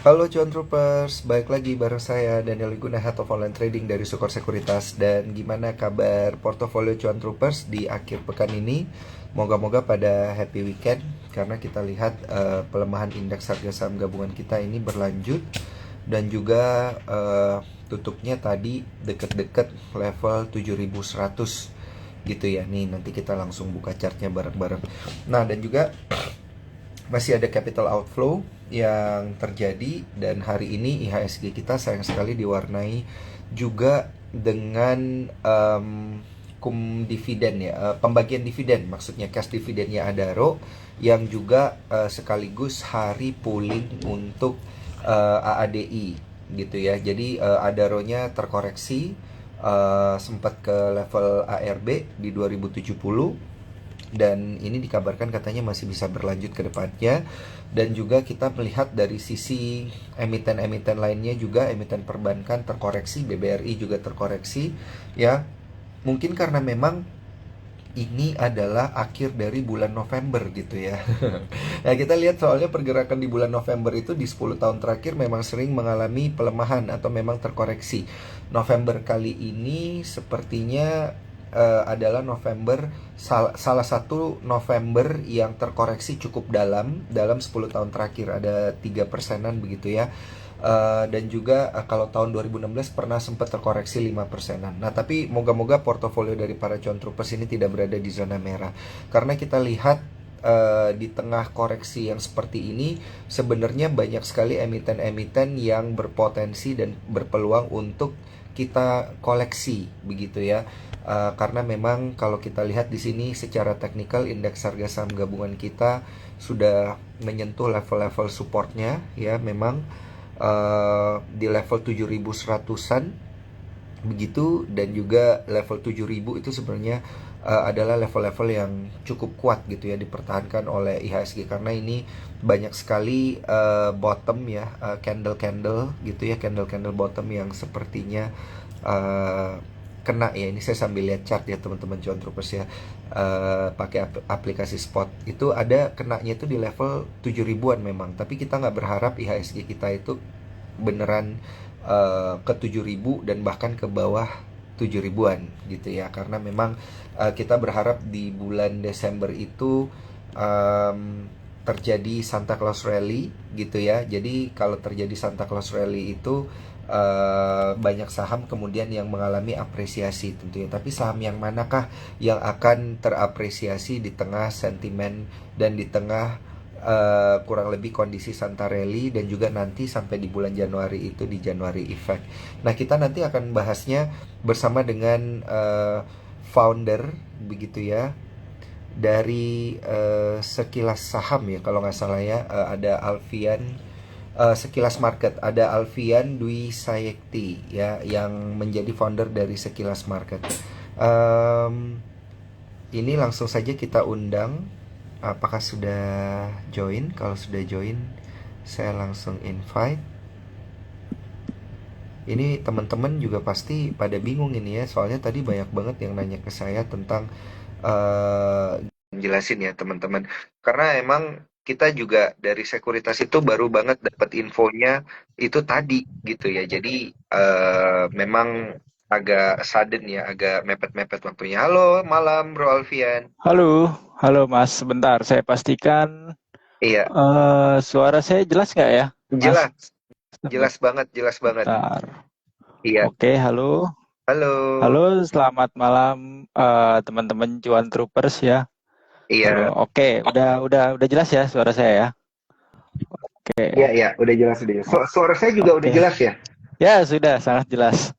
Halo Cuan Troopers, balik lagi bareng saya Daniel Wiguna, Head of Online Trading dari Sukor Sekuritas. Dan gimana kabar portofolio Cuan Troopers di akhir pekan ini? Moga-moga pada happy weekend karena kita lihat pelemahan indeks harga saham gabungan kita ini berlanjut dan juga tutupnya tadi deket-deket level 7100 gitu ya. Nih nanti kita langsung buka chartnya bareng-bareng. Nah, dan juga masih ada capital outflow yang terjadi dan hari ini IHSG kita sayang sekali diwarnai juga dengan dividen ya, pembagian dividen, maksudnya cash dividennya Adaro yang juga sekaligus hari pooling untuk AADI gitu ya. Jadi Adaronya terkoreksi sempat ke level ARB di 2070 dan ini dikabarkan katanya masih bisa berlanjut ke depannya. Dan juga kita melihat dari sisi emiten-emiten lainnya juga, emiten perbankan terkoreksi, BBRI juga terkoreksi ya, mungkin karena memang ini adalah akhir dari bulan November gitu ya. Nah, kita lihat soalnya pergerakan di bulan November itu di 10 tahun terakhir memang sering mengalami pelemahan atau memang terkoreksi. November kali ini sepertinya adalah November salah satu November yang terkoreksi cukup dalam 10 tahun terakhir, ada 3%-an begitu ya. Dan juga kalau tahun 2016 pernah sempat terkoreksi 5%-an. Nah, tapi moga-moga portofolio dari para cuan troopers ini tidak berada di zona merah. Karena kita lihat di tengah koreksi yang seperti ini sebenarnya banyak sekali emiten-emiten yang berpotensi dan berpeluang untuk kita koleksi begitu ya. Karena memang kalau kita lihat di sini secara teknikal indeks harga saham gabungan kita sudah menyentuh level-level supportnya ya, memang di level 7100-an begitu, dan juga level 7000 itu sebenarnya adalah level-level yang cukup kuat gitu ya dipertahankan oleh IHSG karena ini banyak sekali bottom ya, candle-candle gitu ya, candle-candle bottom yang sepertinya uh, kena ya. Ini saya sambil lihat chart ya teman-teman cuan troopers ya. Pakai aplikasi spot itu ada kenanya itu di level 7000-an memang, tapi kita nggak berharap IHSG kita itu beneran ke 7000 dan bahkan ke bawah 7000-an gitu ya, karena memang kita berharap di bulan Desember itu terjadi Santa Claus Rally gitu ya. Jadi kalau terjadi Santa Claus Rally itu banyak saham kemudian yang mengalami apresiasi tentunya. Tapi saham yang manakah yang akan terapresiasi di tengah sentimen dan di tengah kurang lebih kondisi Santarelli dan juga nanti sampai di bulan Januari itu di January Effect. Nah, kita nanti akan bahasnya bersama dengan founder begitu ya dari Sekilas Saham ya kalau nggak salah ya. Ada Alfian, Sekilas Market, ada Alfian Dwi Sayekti ya yang menjadi founder dari Sekilas Market. Em, ini langsung saja kita undang. Apakah sudah join? Kalau sudah join, saya langsung invite. Ini teman-teman juga pasti pada bingung ini ya, soalnya tadi banyak banget yang nanya ke saya tentang uh, jelasin ya teman-teman. Karena emang kita juga dari sekuritas itu baru banget dapat infonya itu tadi gitu ya. Jadi memang agak sudden ya, agak mepet-mepet waktunya. Halo, malam Bro Alfian. Halo, halo Mas. Sebentar, saya pastikan Iya, suara saya jelas nggak ya, Mas? jelas, jelas banget, jelas banget. Sebentar. Iya, Oke, halo, halo. halo. Selamat malam teman-teman Cuan Troopers ya. Halo. Iya, Oke, udah jelas ya suara saya ya. Oke, iya, iya, udah jelas, udah jelas. Suara saya juga udah oke. jelas ya? Ya sudah sangat jelas,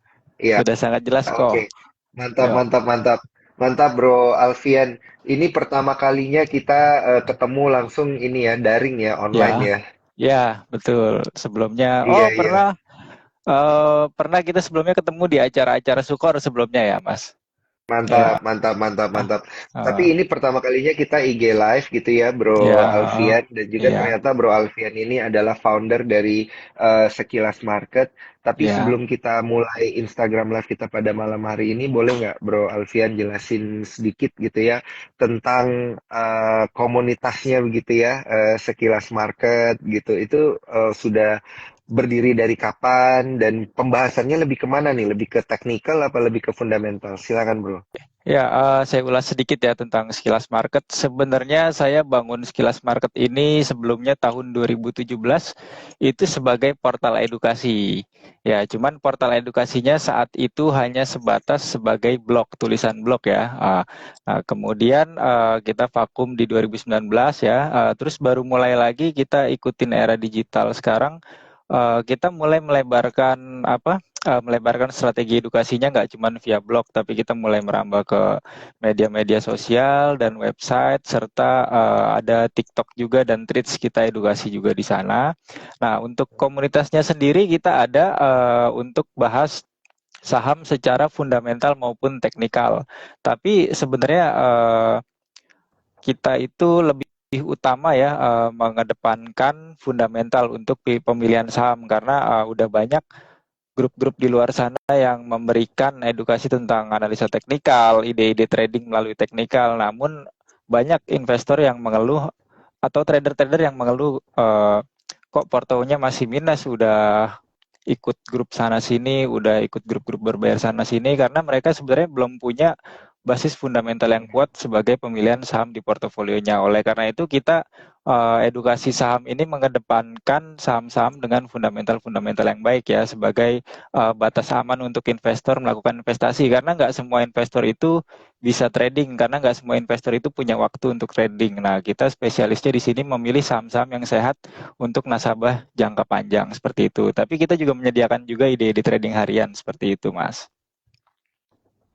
Iya, sudah sangat jelas kok. oke. Mantap, Yuk. mantap, mantap. Mantap, Bro Alfian. Ini pertama kalinya kita ketemu langsung ini ya, daring ya, online Ya, ya. ya betul. Sebelumnya, Iya, iya. pernah kita sebelumnya ketemu di acara-acara Sukor sebelumnya ya, Mas. Mantap, Ya. mantap, mantap, Ah, mantap. Tapi ah, ini pertama kalinya kita IG live gitu ya, Bro ya, Alfian. Dan juga ya, ternyata Bro Alfian ini adalah founder dari Sekilas Market. Tapi ya. sebelum kita mulai Instagram live kita pada malam hari ini, boleh nggak Bro Alfian jelasin sedikit gitu ya tentang komunitasnya begitu ya, Sekilas Market gitu. Itu sudah berdiri dari kapan, dan pembahasannya lebih kemana nih? Lebih ke teknikal apa lebih ke fundamental? Silakan bro. Ya, saya ulas sedikit ya tentang Sekilas Market. Sebenarnya saya bangun Sekilas Market ini sebelumnya tahun 2017 itu sebagai portal edukasi. Ya, cuman portal edukasinya saat itu hanya sebatas sebagai blog, tulisan blog ya. Nah, kemudian kita vakum di 2019 ya. Terus baru mulai lagi kita ikutin era digital sekarang. Kita mulai melebarkan melebarkan strategi edukasinya nggak cuma via blog, tapi kita mulai merambah ke media-media sosial dan website, serta ada TikTok juga dan Threads, kita edukasi juga di sana. Nah, untuk komunitasnya sendiri kita ada untuk bahas saham secara fundamental maupun teknikal. Tapi sebenarnya kita itu lebih utama ya mengedepankan fundamental untuk pemilihan saham karena udah banyak grup-grup di luar sana yang memberikan edukasi tentang analisa teknikal, ide-ide trading melalui teknikal. Namun banyak investor yang mengeluh atau trader-trader yang mengeluh kok portonya masih minus, udah ikut grup sana sini, udah ikut grup-grup berbayar sana sini karena mereka sebenarnya belum punya basis fundamental yang kuat sebagai pemilihan saham di portofolionya. Oleh karena itu kita edukasi saham ini mengedepankan saham-saham dengan fundamental-fundamental yang baik ya sebagai batas aman untuk investor melakukan investasi karena nggak semua investor itu bisa trading karena nggak semua investor itu punya waktu untuk trading. Nah, kita spesialisnya di sini memilih saham-saham yang sehat untuk nasabah jangka panjang seperti itu. Tapi kita juga menyediakan juga ide-ide trading harian seperti itu, Mas.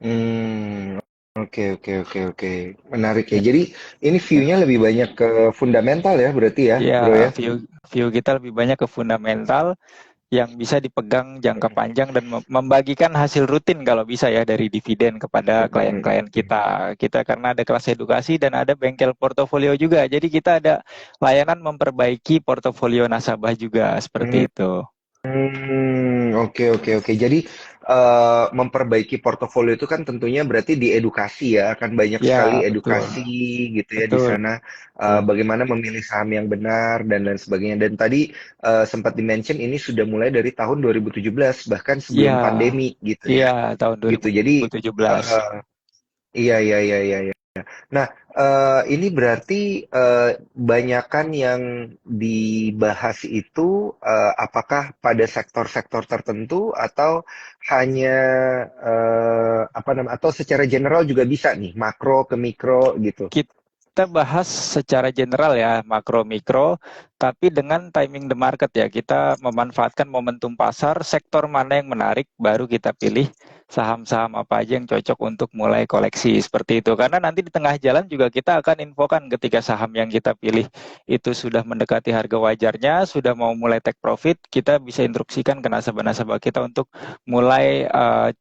Hmm, oke oke oke oke. Menarik ya. Ya, Jadi ini ya. view-nya lebih banyak ke fundamental ya berarti ya, Ya, bro ya? view kita lebih banyak ke fundamental yang bisa dipegang jangka panjang dan membagikan hasil rutin kalau bisa ya dari dividen kepada klien-klien kita. Kita karena ada kelas edukasi dan ada bengkel portofolio juga. Jadi kita ada layanan memperbaiki portofolio nasabah juga seperti Hmm, itu. oke oke oke. Jadi memperbaiki portofolio itu kan tentunya berarti diedukasi ya, akan banyak sekali Ya, betul. edukasi gitu ya di Betul. sana, bagaimana memilih saham yang benar dan lain sebagainya. Dan tadi sempat di-mention ini sudah mulai dari tahun 2017 bahkan Iya, sebelum pandemi gitu iya ya. tahun Gitu. Jadi 2017. iya iya iya iya iya. Nah, ini berarti banyakan yang dibahas itu apakah pada sektor-sektor tertentu atau hanya apa namanya atau secara general juga bisa nih makro ke mikro gitu. Kita bahas secara general ya, makro mikro, tapi dengan timing the market ya. Kita memanfaatkan momentum pasar, sektor mana yang menarik, baru kita pilih saham-saham apa aja yang cocok untuk mulai koleksi seperti itu. Karena nanti di tengah jalan juga kita akan infokan ketika saham yang kita pilih itu sudah mendekati harga wajarnya, sudah mau mulai take profit, kita bisa instruksikan ke nasabah-nasabah kita untuk mulai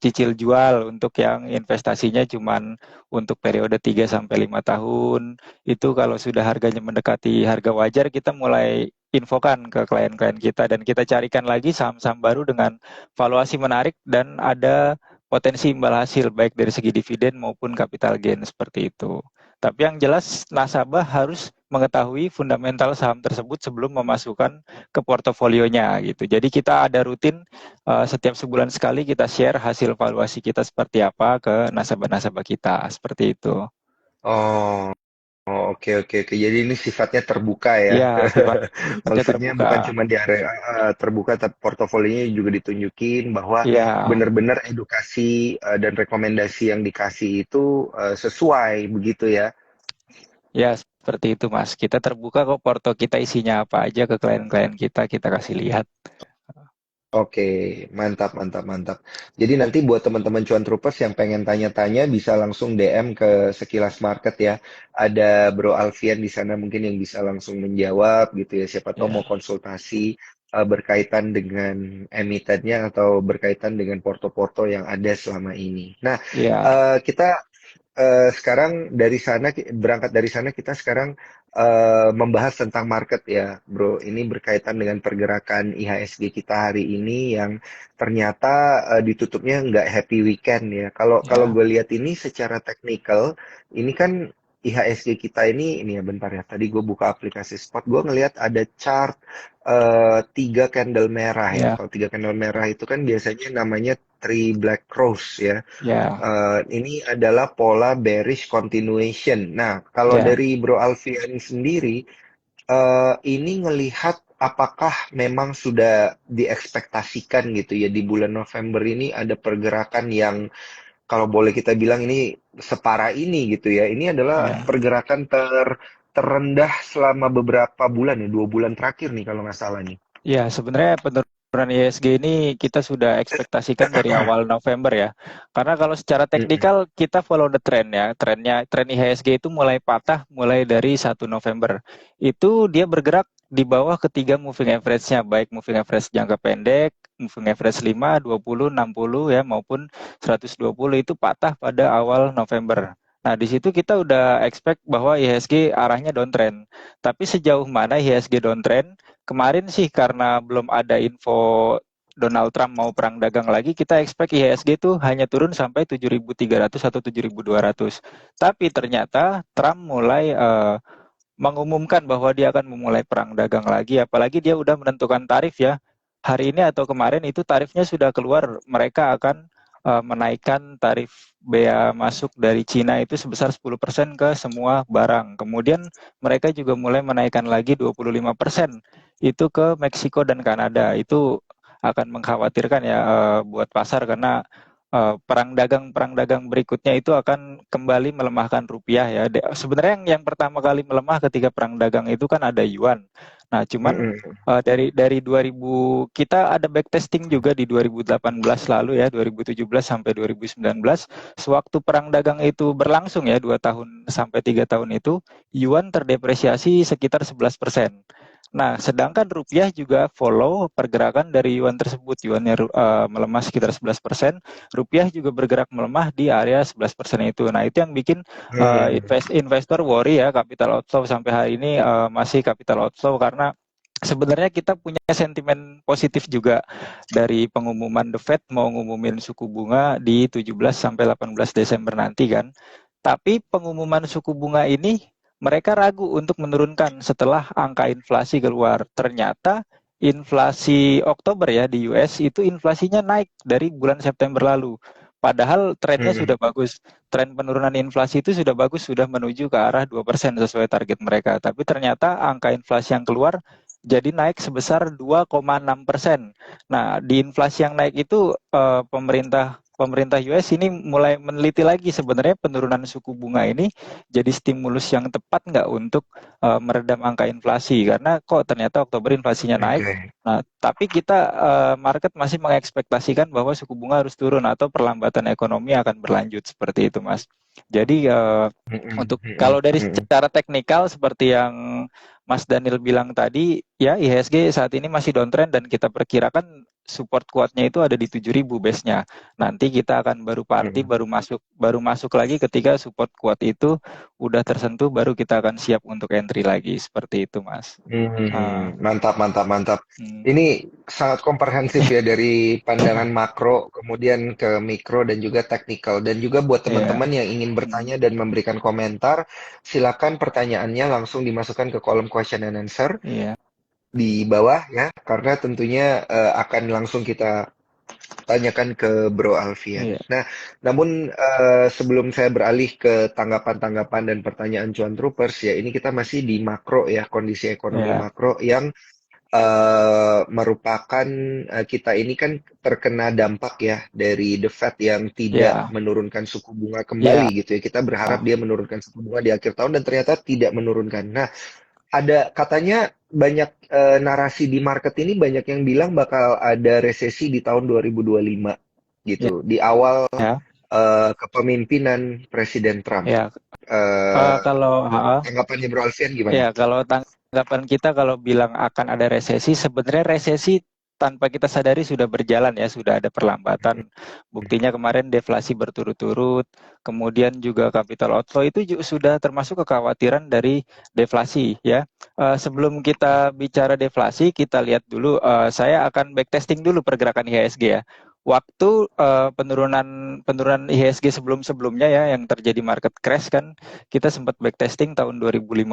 cicil jual untuk yang investasinya cuman untuk periode 3 sampai 5 tahun. Itu kalau sudah harganya mendekati harga wajar, kita mulai infokan ke klien-klien kita dan kita carikan lagi saham-saham baru dengan valuasi menarik dan ada potensi imbal hasil baik dari segi dividen maupun capital gain seperti itu. Tapi yang jelas nasabah harus mengetahui fundamental saham tersebut sebelum memasukkan ke portofolionya gitu. Jadi kita ada rutin setiap sebulan sekali kita share hasil valuasi kita seperti apa ke nasabah-nasabah kita seperti itu. Oh, oh, oke oke oke. Jadi ini sifatnya terbuka ya. Ya, sifatnya Maksudnya terbuka. bukan cuma di area terbuka, tapi portofolinya juga ditunjukin bahwa Ya, benar-benar edukasi dan rekomendasi yang dikasih itu sesuai begitu ya. ya seperti itu Mas. Kita terbuka kok porto kita isinya apa aja ke klien-klien kita kasih lihat. Oke, mantap, mantap, mantap. Jadi nanti buat teman-teman cuan troopers yang pengen tanya-tanya bisa langsung DM ke Sekilas Market ya. Ada Bro Alfian di sana mungkin yang bisa langsung menjawab gitu ya. Siapa tahu mau Ya, konsultasi berkaitan dengan emitennya atau berkaitan dengan porto-porto yang ada selama ini. Nah, ya, kita sekarang dari sana berangkat dari sana kita sekarang membahas tentang market ya, Bro. Ini berkaitan dengan pergerakan IHSG kita hari ini yang ternyata ditutupnya nggak happy weekend ya. Kalau kalau ya, gue lihat ini secara teknikal, ini kan IHSG kita ini ya bentar ya. Tadi gue buka aplikasi Spot, gue ngelihat ada chart tiga candle merah ya. Ya, Kalau tiga candle merah itu kan biasanya namanya Three Black Cross ya. ya, Ini adalah pola bearish continuation. Nah, kalau ya. dari Bro Alfian sendiri, ini ngelihat apakah memang sudah diekspektasikan gitu ya di bulan November ini ada pergerakan yang kalau boleh kita bilang ini separah ini gitu ya. Ini adalah Ya. pergerakan terendah selama beberapa bulan ya, 2 bulan terakhir nih kalau nggak salah nih. Ya, sebenarnya penurunan IHSG ini kita sudah ekspektasikan dari awal November ya. Karena kalau secara Mm-mm. teknikal kita follow the trend ya. Tren IHSG itu mulai patah mulai dari 1 November. Itu dia bergerak di bawah ketiga moving average-nya, baik moving average jangka pendek, moving average 5, 20, 60 ya maupun 120 itu patah pada awal November. Nah, di situ kita udah expect bahwa IHSG arahnya downtrend. Tapi sejauh mana IHSG downtrend? Kemarin sih karena belum ada info Donald Trump mau perang dagang lagi, kita expect IHSG itu hanya turun sampai 7.300 atau 7.200. Tapi ternyata Trump mulai mengumumkan bahwa dia akan memulai perang dagang lagi, apalagi dia udah menentukan tarif ya. Hari ini atau kemarin itu tarifnya sudah keluar, mereka akan menaikkan tarif bea masuk dari Cina itu sebesar 10% ke semua barang. Kemudian mereka juga mulai menaikkan lagi 25% itu ke Meksiko dan Kanada. Itu akan mengkhawatirkan ya buat pasar karena perang dagang berikutnya itu akan kembali melemahkan rupiah ya. Sebenarnya yang pertama kali melemah ketika perang dagang itu kan ada yuan. Nah, cuman Mm-mm. dari 2000 kita ada backtesting juga di 2018 lalu ya, 2017 sampai 2019 sewaktu perang dagang itu berlangsung ya 2 tahun sampai 3 tahun itu yuan terdepresiasi sekitar 11%. Nah, sedangkan rupiah juga follow pergerakan dari yuan tersebut. Yuannya melemah sekitar 11%, rupiah juga bergerak melemah di area 11% itu. Nah, itu yang bikin Hmm. investor worry ya, capital outflow sampai hari ini masih capital outflow karena sebenarnya kita punya sentimen positif juga dari pengumuman The Fed mau ngumumin suku bunga di 17 sampai 18 Desember nanti kan. Tapi pengumuman suku bunga ini mereka ragu untuk menurunkan setelah angka inflasi keluar. Ternyata inflasi Oktober ya di US itu inflasinya naik dari bulan September lalu. Padahal trennya Mm-mm. sudah bagus. Tren penurunan inflasi itu sudah bagus, sudah menuju ke arah 2% sesuai target mereka. Tapi ternyata angka inflasi yang keluar jadi naik sebesar 2,6%. Nah, di inflasi yang naik itu pemerintah US ini mulai meneliti lagi sebenarnya penurunan suku bunga ini jadi stimulus yang tepat nggak untuk meredam angka inflasi karena kok ternyata Oktober inflasinya naik. Oke. Nah, tapi kita market masih mengekspektasikan bahwa suku bunga harus turun atau perlambatan ekonomi akan berlanjut seperti itu, Mas. Jadi Mm-mm. untuk Mm-mm. kalau dari Mm-mm. secara teknikal seperti yang Mas Daniel bilang tadi, ya IHSG saat ini masih downtrend dan kita perkirakan support kuatnya itu ada di 7.000 base-nya. Nanti kita akan baru party, Mm-mm. baru masuk lagi ketika support kuat itu udah tersentuh, baru kita akan siap untuk entry lagi. Seperti itu, Mas. Ah, Mantap, mantap, mantap. hmm, Ini sangat komprehensif ya dari pandangan makro, kemudian ke mikro dan juga teknikal. Dan juga buat ya, teman-teman yang ingin hmm, bertanya dan memberikan komentar, silakan pertanyaannya langsung dimasukkan ke kolom question and answer iya, di bawah ya, karena tentunya akan langsung kita tanyakan ke Bro Alfian. iya, Nah, namun sebelum saya beralih ke tanggapan-tanggapan dan pertanyaan Cuan Troopers ya, ini kita masih di makro ya, kondisi ekonomi iya, makro yang merupakan kita ini kan terkena dampak ya dari The Fed yang tidak iya, menurunkan suku bunga iya, kembali gitu ya. Kita berharap dia menurunkan suku bunga di akhir tahun dan ternyata tidak menurunkan. Nah, ada katanya banyak narasi di market ini banyak yang bilang bakal ada resesi di tahun 2025 iya, gitu, di awal iya, kepemimpinan Presiden Trump. iya. Eh, Kalau Tanggapannya Bro Alfian gimana? ya, kalau tanggapan kita kalau bilang akan ada resesi, sebenarnya resesi tanpa kita sadari sudah berjalan ya, sudah ada perlambatan. Buktinya kemarin deflasi berturut-turut, kemudian juga capital outflow itu juga sudah termasuk kekhawatiran dari deflasi ya. Sebelum kita bicara deflasi, kita lihat dulu, saya akan backtesting dulu pergerakan IHSG ya. waktu penurunan penurunan IHSG sebelum-sebelumnya ya yang terjadi market crash kan kita sempat backtesting tahun 2015,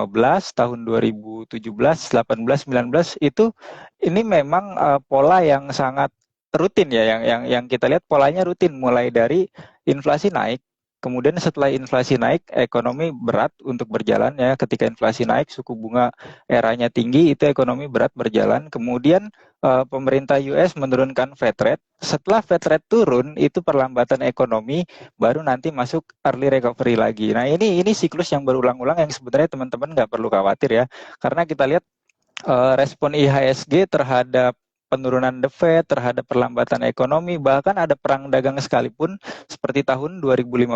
tahun 2017, 18, 19 itu ini memang pola yang sangat rutin ya yang kita lihat polanya rutin mulai dari inflasi naik. Kemudian setelah inflasi naik, ekonomi berat untuk berjalan ya. Ketika inflasi naik, suku bunga eranya tinggi, itu ekonomi berat berjalan. Kemudian pemerintah US menurunkan Fed rate. Setelah Fed rate turun, itu perlambatan ekonomi baru nanti masuk early recovery lagi. Nah ini siklus yang berulang-ulang yang sebenarnya teman-teman nggak perlu khawatir ya, karena kita lihat respon IHSG terhadap penurunan The Fed, terhadap perlambatan ekonomi, bahkan ada perang dagang sekalipun, seperti tahun 2015,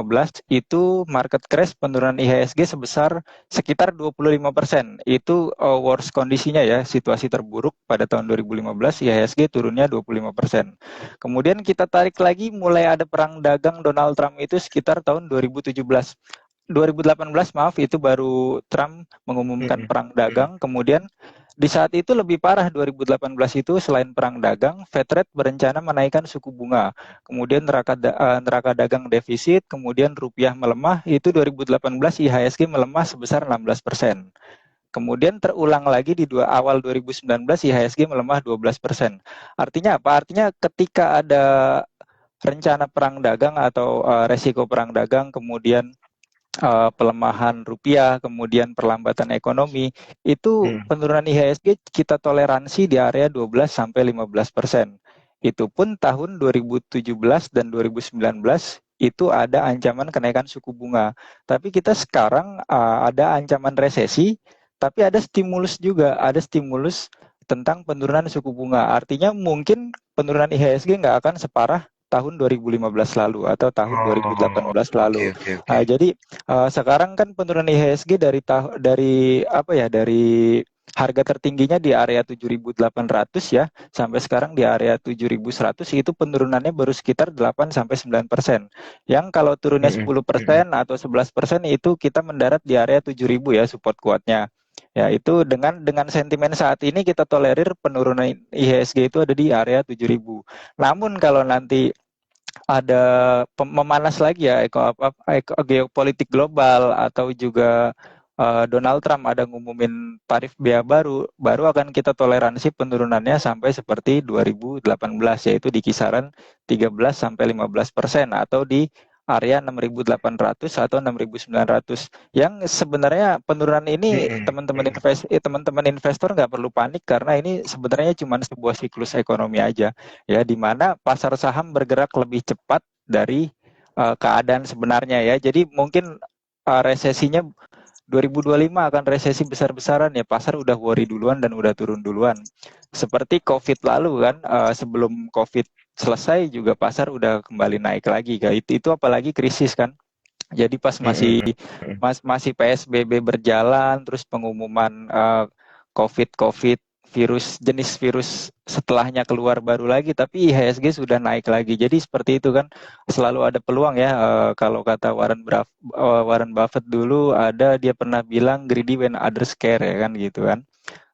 itu market crash penurunan IHSG sebesar sekitar 25%. Itu worst kondisinya ya, situasi terburuk pada tahun 2015, IHSG turunnya 25%. Kemudian kita tarik lagi, mulai ada perang dagang Donald Trump itu sekitar tahun 2017. 2018 maaf, itu baru Trump mengumumkan perang dagang. Kemudian di saat itu lebih parah 2018 itu, selain perang dagang, Fed rate berencana menaikkan suku bunga. Kemudian neraca dagang defisit, kemudian rupiah melemah, itu 2018 IHSG melemah sebesar 16%. Kemudian terulang lagi di awal 2019 IHSG melemah 12%. Artinya apa? Artinya ketika ada rencana perang dagang atau resiko perang dagang, kemudian pelemahan rupiah, kemudian perlambatan ekonomi, itu penurunan IHSG kita toleransi di area 12 sampai 15%. Itu pun tahun 2017 dan 2019 itu ada ancaman kenaikan suku bunga. Tapi kita sekarang ada ancaman resesi, tapi ada stimulus juga, ada stimulus tentang penurunan suku bunga. Artinya mungkin penurunan IHSG nggak akan separah tahun 2015 lalu atau tahun Oh, 2018 oke lalu. oke oke. Jadi sekarang kan penurunan IHSG dari apa ya, dari harga tertingginya di area 7.800 ya sampai sekarang di area 7.100, itu penurunannya baru sekitar 8 sampai 9%. Yang kalau turunnya 10% atau 11% itu kita mendarat di area 7.000 ya support kuatnya. Ya, itu dengan sentimen saat ini kita tolerir penurunan IHSG itu ada di area 7.000. Namun kalau nanti ada memanas lagi ya geopolitik global atau juga Donald Trump ada ngumumin tarif bea baru akan kita toleransi penurunannya sampai seperti 2018, yaitu di kisaran 13 sampai 15% atau di area 6.800 atau 6.900. Yang sebenarnya penurunan ini teman-teman investor nggak perlu panik, karena ini sebenarnya cuma sebuah siklus ekonomi aja ya, di mana pasar saham bergerak lebih cepat dari keadaan sebenarnya ya. Jadi mungkin resesinya 2025 akan resesi besar-besaran ya, pasar udah worry duluan dan udah turun duluan. Seperti COVID lalu kan, sebelum COVID selesai juga pasar udah kembali naik lagi. Itu apalagi krisis kan. Jadi pas masih PSBB berjalan, terus pengumuman COVID jenis virus setelahnya keluar baru lagi, tapi IHSG sudah naik lagi. Jadi seperti itu kan, selalu ada peluang ya. Kalau kata Warren Buffett dulu, dia pernah bilang greedy when others care ya kan gitu kan.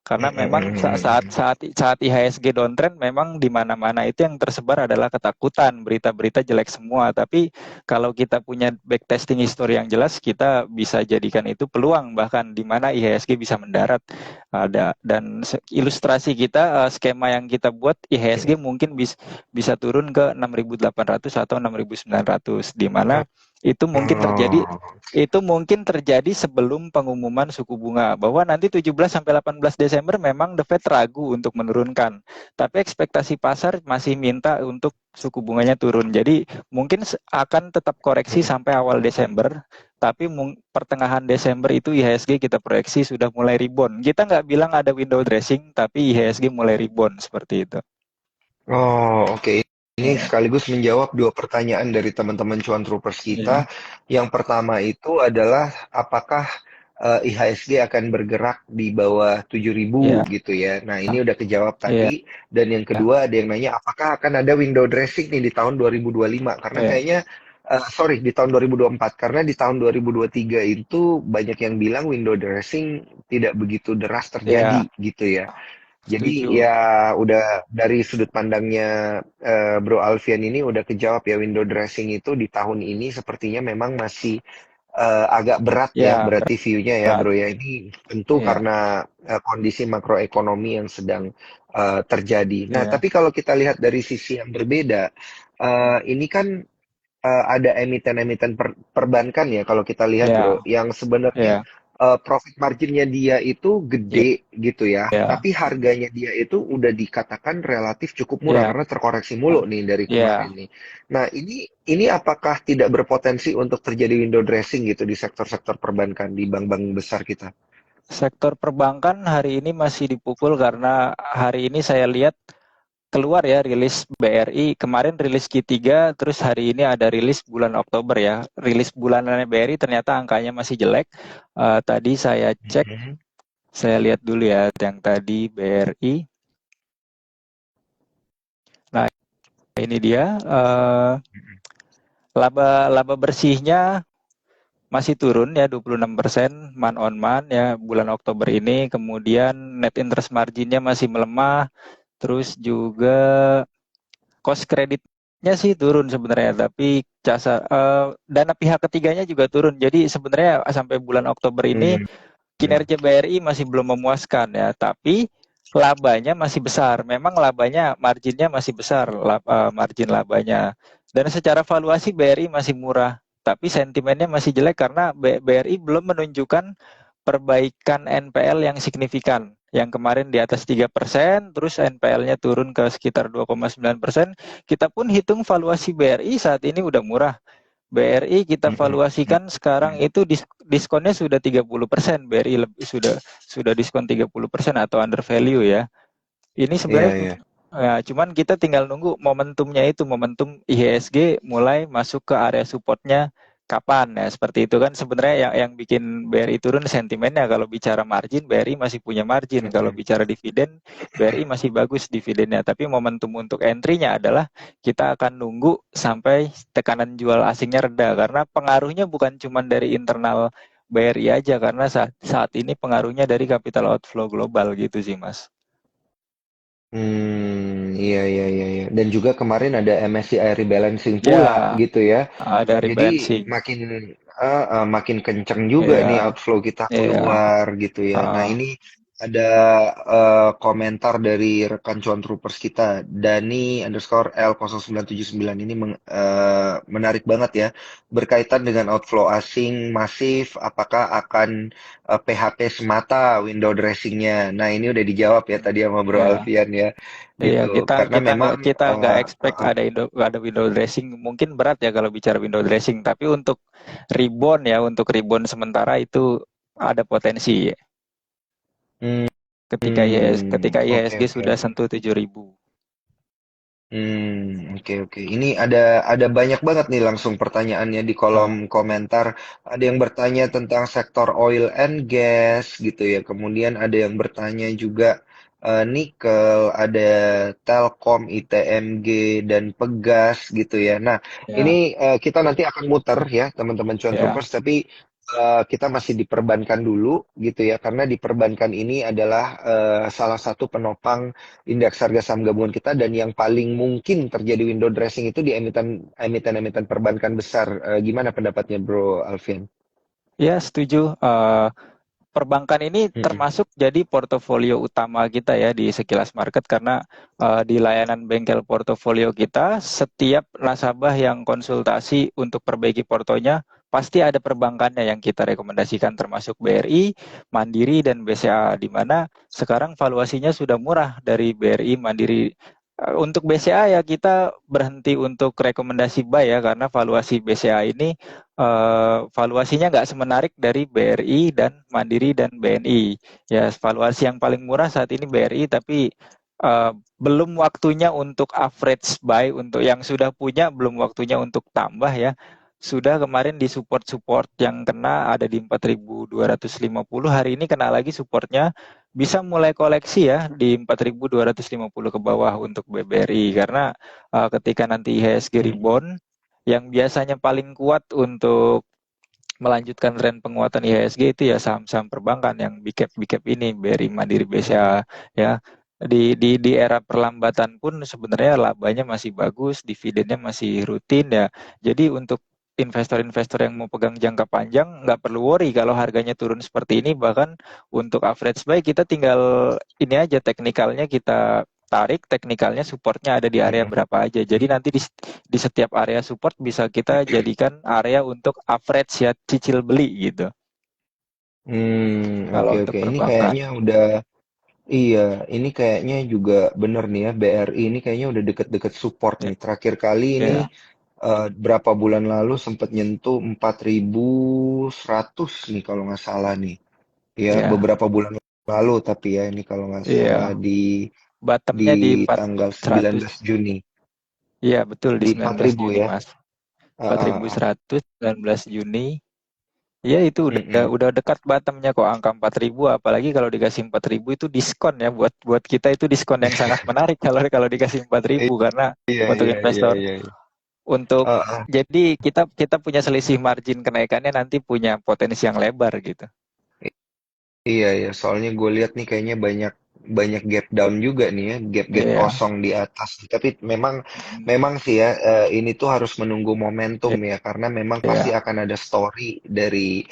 Karena memang saat IHSG downtrend, memang di mana-mana itu yang tersebar adalah ketakutan, berita-berita jelek semua. Tapi kalau kita punya backtesting history yang jelas, kita bisa jadikan itu peluang, bahkan di mana IHSG bisa mendarat. Dan ilustrasi kita, skema yang kita buat, IHSG mungkin bisa turun ke 6.800 atau 6.900, di mana itu mungkin terjadi sebelum pengumuman suku bunga, bahwa nanti 17 sampai 18 Desember memang The Fed ragu untuk menurunkan, tapi ekspektasi pasar masih minta untuk suku bunganya turun. Jadi mungkin akan tetap koreksi sampai awal Desember, tapi pertengahan Desember itu IHSG kita proyeksi sudah mulai rebound. Kita nggak bilang ada window dressing, tapi IHSG mulai rebound seperti itu. Oh, oke. Ini sekaligus menjawab dua pertanyaan dari teman-teman cuan troopers kita. Iya, Yang pertama itu adalah apakah IHSG akan bergerak di bawah 7.000 iya, gitu ya. Nah, ini udah kejawab iya, tadi. Dan yang kedua ada yang nanya apakah akan ada window dressing nih di tahun 2025? Karena iya, kayaknya sorry, di tahun 2024, karena di tahun 2023 itu banyak yang bilang window dressing tidak begitu deras iya, terjadi gitu ya. Jadi setuju. ya udah dari sudut pandangnya Bro Alfian ini udah kejawab ya, window dressing itu di tahun ini sepertinya memang masih agak berat ya Ya, berarti view-nya ya berat. Bro ya. Ini tentu Ya, karena kondisi makroekonomi yang sedang terjadi. Nah, ya, tapi kalau kita lihat dari sisi yang berbeda, ini kan ada emiten-emiten perbankan ya kalau kita lihat bro, ya, yang sebenarnya ya, profit marginnya dia itu ya, gede gitu ya, ya, tapi harganya dia itu udah dikatakan relatif cukup murah ya, karena terkoreksi mulu nih dari kemarin ya. nih. Nah ini apakah tidak berpotensi untuk terjadi window dressing gitu di sektor-sektor perbankan di bank-bank besar kita? Sektor perbankan hari ini masih dipukul karena hari ini saya lihat keluar ya rilis BRI, kemarin rilis Q3, terus hari ini ada rilis bulan Oktober ya. Rilis bulanannya BRI ternyata angkanya masih jelek. Tadi saya cek, Mhm. saya lihat dulu ya yang tadi BRI. Nah, ini dia laba laba bersihnya masih turun ya 26% month on month ya bulan Oktober ini. Kemudian net interest marginnya masih melemah. Terus juga cost kreditnya sih turun sebenarnya, tapi dana pihak ketiganya juga turun. Jadi sebenarnya sampai bulan Oktober ini Hmm. kinerja BRI masih belum memuaskan ya, tapi labanya masih besar. Memang labanya, marginnya masih besar, margin labanya. Dan secara valuasi BRI masih murah, tapi sentimennya masih jelek karena BRI belum menunjukkan perbaikan NPL yang signifikan. Yang kemarin di atas 3%, terus NPL-nya turun ke sekitar 2,9%. Kita pun hitung valuasi BRI saat ini udah murah. BRI kita Mhm. valuasikan sekarang Mhm. itu diskonnya sudah 30%. BRI sudah diskon 30% atau under value ya. Ini Iya, sebenarnya iya. ya, cuman kita tinggal nunggu momentumnya itu, momentum IHSG mulai masuk ke area supportnya kapan ya, seperti itu kan sebenarnya yang bikin BRI turun sentimennya. Kalau bicara margin, BRI masih punya margin. Kalau Mhm. bicara dividen, BRI masih bagus dividennya. Tapi momentum untuk entry-nya adalah kita akan nunggu sampai tekanan jual asingnya reda, karena pengaruhnya bukan cuma dari internal BRI aja, karena saat ini pengaruhnya dari capital outflow global gitu sih Mas. Iya, iya, iya, iya. Dan juga kemarin ada MSCI rebalancing pula Ya, gitu ya. ada Jadi rebalancing. makin kenceng juga nih Iya, outflow kita iya. keluar gitu ya. Nah Heeh. ini ada komentar dari rekan cuan troopers kita, Dani underscore L0979 ini menarik banget ya. Berkaitan dengan outflow asing masif, apakah akan PHP semata window dressingnya? Nah ini udah dijawab ya tadi sama Bro Iya, Alfian ya, iya. gitu. Kita Karena kita nggak memang kita nggak expect ada window dressing. Mungkin berat ya kalau bicara window dressing. Tapi untuk rebound ya, untuk rebound sementara itu ada potensi. hmm, Ketika oke, IHSG oke, sudah oke. sentuh 7.000. Oke, oke. Ini ada banyak banget nih langsung pertanyaannya di kolom Ah, komentar. Ada yang bertanya tentang sektor oil and gas gitu ya. Kemudian ada yang bertanya juga nikel, ada Telkom, ITMG dan Pegas gitu ya. Nah, ya, ini kita nanti akan muter ya teman-teman Cuan ya. Troopers, tapi kita masih diperbankan dulu gitu ya, karena di perbankan ini adalah salah satu penopang indeks harga saham gabungan kita, dan yang paling mungkin terjadi window dressing itu di emiten perbankan besar. Gimana pendapatnya Bro Alvin? Ya, setuju. Perbankan ini Mm-mm. termasuk jadi portofolio utama kita ya di Sekilas Market, karena di layanan bengkel portofolio kita, setiap nasabah yang konsultasi untuk perbaiki portonya pasti ada perbankannya yang kita rekomendasikan, termasuk BRI, Mandiri dan BCA, di mana sekarang valuasinya sudah murah dari BRI, Mandiri. Untuk BCA ya kita berhenti untuk rekomendasi buy ya, karena valuasi BCA ini valuasinya nggak semenarik dari BRI dan Mandiri dan BNI. Ya, valuasi yang paling murah saat ini BRI, tapi belum waktunya untuk average buy. Untuk yang sudah punya, belum waktunya untuk tambah ya. Sudah kemarin di support-support yang kena ada di 4.250, hari ini kena lagi supportnya, bisa mulai koleksi ya di 4.250 ke bawah untuk BBRI, karena ketika nanti IHSG Mm. rebound, yang biasanya paling kuat untuk melanjutkan tren penguatan IHSG itu ya saham-saham perbankan yang big cap ini, BRI, Mandiri, BCA ya. Di era perlambatan pun sebenarnya labanya masih bagus, dividennya masih rutin ya. Jadi untuk investor-investor yang mau pegang jangka panjang nggak perlu worry kalau harganya turun seperti ini. Bahkan untuk average buy kita tinggal ini aja teknikalnya kita tarik, teknikalnya supportnya ada di area Mm-mm. berapa aja. Jadi nanti di setiap area support bisa kita jadikan area untuk average ya cicil beli gitu. Hmm, Kalau oke untuk oke. Ini perbankan. kayaknya udah iya, ini kayaknya juga bener nih ya BRI ini kayaknya udah deket-deket support Ya, nih. Terakhir kali ini ya, berapa bulan lalu sempat nyentuh 4.100 nih kalau nggak salah nih. Ya, ya, beberapa bulan lalu tapi ya ini kalau nggak salah iya. di Bottomnya di tanggal 4.100. 19 Juni Iya, betul di di 19 4.000 Juni, ya. Mas. Ah, ah, ah. 4.100 19 Juni. Iya, itu Mm-mm. udah dekat bottomnya kok angka 4.000, apalagi kalau dikasih 4.000 itu diskon ya buat buat kita itu diskon yang sangat menarik kalau kalau dikasih 4.000 karena Iya untuk iya iya investor iya. Iya. untuk Ah, ah. jadi kita kita punya selisih margin kenaikannya nanti punya potensi yang lebar gitu. Iya ya, soalnya gue lihat nih kayaknya banyak banyak gap down juga nih ya, gap-gap Iya. kosong di atas. Tapi memang Mm, memang sih ya ini tuh harus menunggu momentum Iya. ya, karena memang pasti Iya. akan ada story dari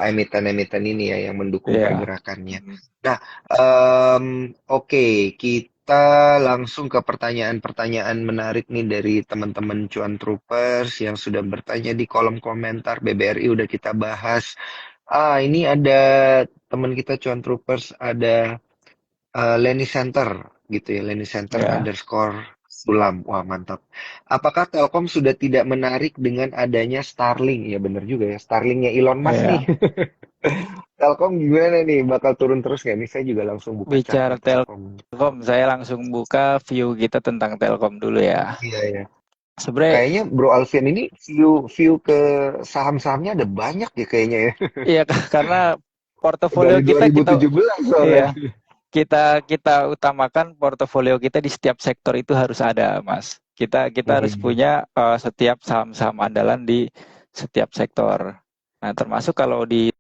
emiten-emiten ini ya yang mendukung Iya. pergerakannya. Mm, Nah, oke, kita langsung ke pertanyaan-pertanyaan menarik nih dari teman-teman Cuan Troopers yang sudah bertanya di kolom komentar. BBRI udah kita bahas. Ini ada teman kita Cuan Troopers, ada Leni Center gitu ya, Leni Center Iya. underscore Sulam. Wah, mantap. Apakah Telkom sudah tidak menarik dengan adanya Starlink? Ya bener juga ya, Starlinknya Elon Musk nih. Iya. Telkom gimana nih? Bakal turun terus nggak? Ini saya juga langsung buka chartnya Bicara Telkom. Telkom, saya langsung buka view kita tentang Telkom dulu ya. Iya ya. Sebenarnya Kayaknya Bro Alfian ini view ke saham-sahamnya ada banyak ya kayaknya ya. iya karena portofolio Dari kita kita 2017 soalnya. iya kita kita utamakan portofolio kita di setiap sektor itu harus ada, Mas. Kita harus Mm-mm. punya setiap saham-saham andalan di setiap sektor. Nah, termasuk kalau di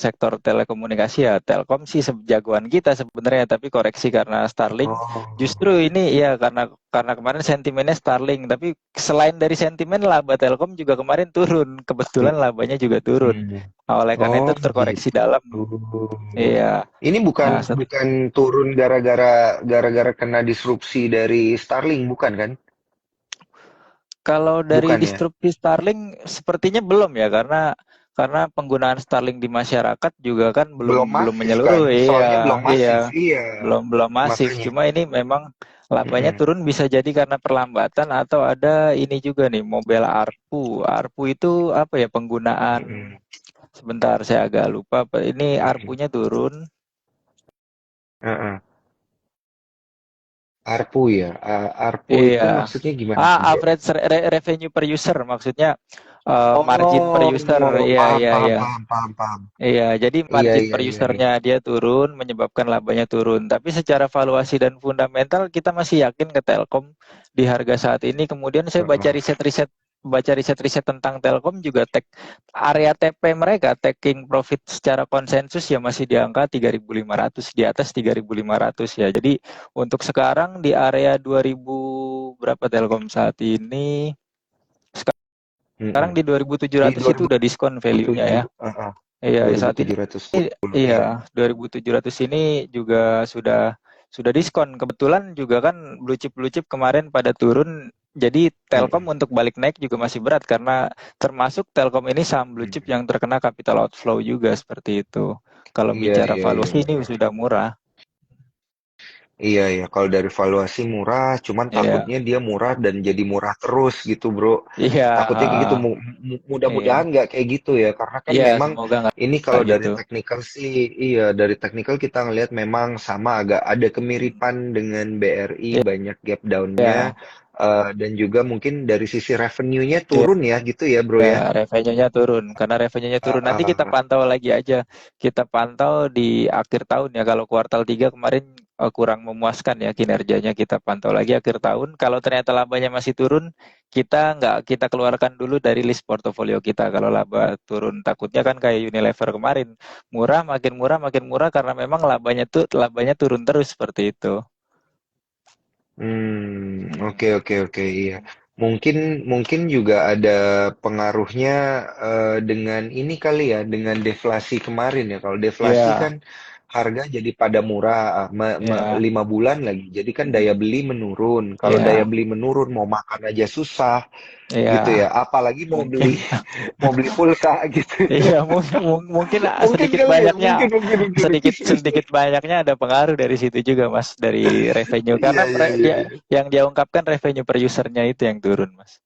sektor telekomunikasi ya Telkom sih jagoan kita sebenarnya, tapi koreksi karena Starlink. Oh. Justru ini ya karena kemarin sentimennya Starlink, tapi selain dari sentimen laba Telkom juga kemarin turun. Kebetulan labanya juga turun. Mm-mm. Nah, oleh karena Oh itu terkoreksi gitu. dalam. Iya. Ini bukan Nah, bukan turun gara-gara kena disrupsi dari Starlink, bukan kan? kalau dari Bukan ya? disrupsi Starlink sepertinya belum ya karena penggunaan Starlink di masyarakat juga kan Belum belum belum masif kan? menyeluruh. Soalnya belum Iya, iya. masif. Iya, Belum masif. makanya. Cuma ini memang labanya Mm-mm. turun bisa jadi karena perlambatan atau ada ini juga nih mobile ARPU. ARPU itu apa ya penggunaan Mm-mm. sebentar saya agak lupa. Ini Mm-mm. ARPU-nya turun. Heeh. ARPU ya. ARPU itu Iya. maksudnya gimana tuh, Bro? Average revenue per user maksudnya margin per Oh, user. Iya, paham, iya, paham, iya. paham, paham, paham. Iya, jadi Iya, margin iya, per iya, iya. usernya dia turun, menyebabkan labanya turun. Tapi secara valuasi dan fundamental kita masih yakin ke Telkom di harga saat ini. Kemudian saya Heeh. baca riset-riset tentang Telkom juga area TP mereka taking profit secara konsensus ya masih di angka 3.500 di atas 3.500 ya. Jadi untuk sekarang di area 2000 berapa Telkom saat ini? Sekarang Mm-mm. di 2700 Di itu udah diskon value-nya ya. 2007, Iya, saat ini 2710 iya ya. 2.700 ini juga sudah diskon. Kebetulan juga kan blue chip kemarin pada turun. Jadi Telkom Mm-mm. untuk balik naik juga masih berat karena termasuk Telkom ini saham blue chip Mm-mm. yang terkena capital outflow juga seperti itu. Kalau Iya, bicara iya, iya, valuasi ini iya. sudah murah. Iya, ya. Kalau dari valuasi murah, cuman Iya. takutnya dia murah dan jadi murah terus gitu, bro. Iya, Takutnya kayak gitu. iya. Mudah-mudahan nggak kayak gitu ya, karena kan Iya, memang semoga ini nggak kalau dari gitu. teknikal sih, iya dari teknikal kita ngelihat memang sama agak ada kemiripan dengan BRI, Iya, banyak gap down-nya, iya. dan juga mungkin dari sisi revenue-nya Iya. turun ya gitu ya, bro ya. Ya, revenue-nya turun. Karena revenue-nya Ah, turun, nanti kita ah, pantau lagi aja. Kita pantau di akhir tahun ya. Kalau kuartal 3 kemarin kurang memuaskan ya kinerjanya, kita pantau lagi akhir tahun. Kalau ternyata labanya masih turun, kita nggak kita keluarkan dulu dari list portofolio kita. Kalau laba turun, takutnya kan kayak Unilever kemarin, makin murah karena memang labanya turun terus seperti itu. Oke oke oke iya. Mungkin mungkin juga ada pengaruhnya dengan ini kali ya, dengan deflasi kemarin ya. Kalau deflasi Ya, kan harga jadi pada murah, 5 bulan lagi. Jadi kan daya mm, beli menurun. Kalau daya ya, beli menurun, mau makan aja susah gitu ya. ya, Apalagi mau mungkin. beli mau beli pulsa gitu. Iya, mungkin Mungkin sedikit kali ya, banyaknya, mungkin. sedikit banyaknya ada pengaruh dari situ juga, Mas, dari revenue. Iya Karena iya iya. yang dia ungkapkan revenue per usernya itu yang turun, Mas.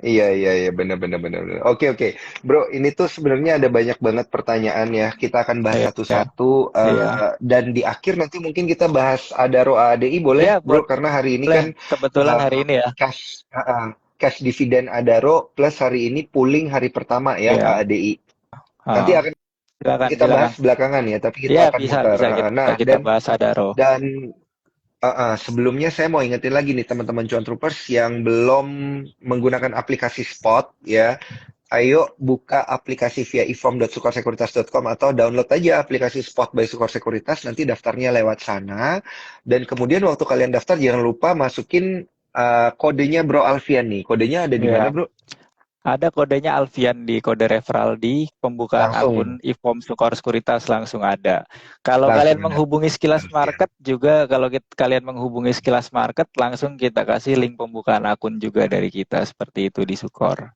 Iya iya iya benar benar benar benar. Oke oke, bro, ini tuh sebenarnya ada banyak banget pertanyaan ya. Kita akan bahas Iya, satu-satu iya, dan di akhir nanti mungkin kita bahas Adaro ADI boleh, iya, bro? Karena hari ini boleh. kan Kebetulan hari uh, ini ya. cash dividen Adaro plus hari ini pooling hari pertama ya Iya, ADI. Nanti ah, akan silakan, kita bahas silakan. belakangan ya, tapi kita Iya, akan bisa, muter. bisa Nah, kita bahas Adaro. dan sebelumnya saya mau ingetin lagi nih teman-teman cuan troopers yang belum menggunakan aplikasi Spot ya. Ayo buka aplikasi via ifom.sukorsekuritas.com atau download aja aplikasi Spot by Sukor Sekuritas, nanti daftarnya lewat sana. Dan kemudian waktu kalian daftar jangan lupa masukin kodenya Bro Alfian nih. Kodenya ada di Iya, mana, Bro? ada kodenya Alfian di kode referral di pembukaan akun Langsung Ifom Sukor Sekuritas langsung ada. Kalau langsung kalian ada menghubungi Sekilas Alfian. Market juga, kalau kalian menghubungi Sekilas Market langsung kita kasih link pembukaan akun juga dari kita seperti itu di Sukor.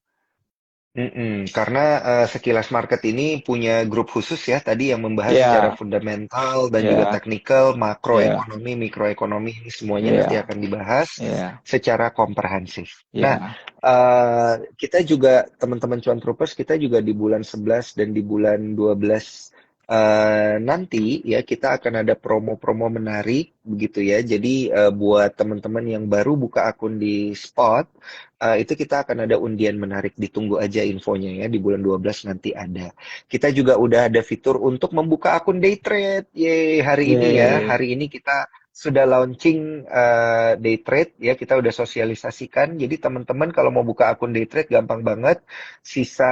Karena sekilas market ini punya grup khusus ya tadi yang membahas secara Ya, fundamental dan juga ya, teknikal, ya, makroekonomi, mikroekonomi ini semuanya nanti ya, akan dibahas ya, secara komprehensif. Nah, ya, kita juga teman-teman cuan troopers kita juga di bulan 11 dan di bulan 12 nanti ya kita akan ada promo-promo menarik begitu ya. Jadi buat teman-teman yang baru buka akun di Spot itu kita akan ada undian menarik, ditunggu aja infonya ya di bulan 12 nanti ada. Kita juga udah ada fitur untuk membuka akun day trade. Yeay, hari ini ya. ya, Hari ini kita sudah launching day trade ya, kita udah sosialisasikan. Jadi teman-teman kalau mau buka akun day trade gampang banget. Sisa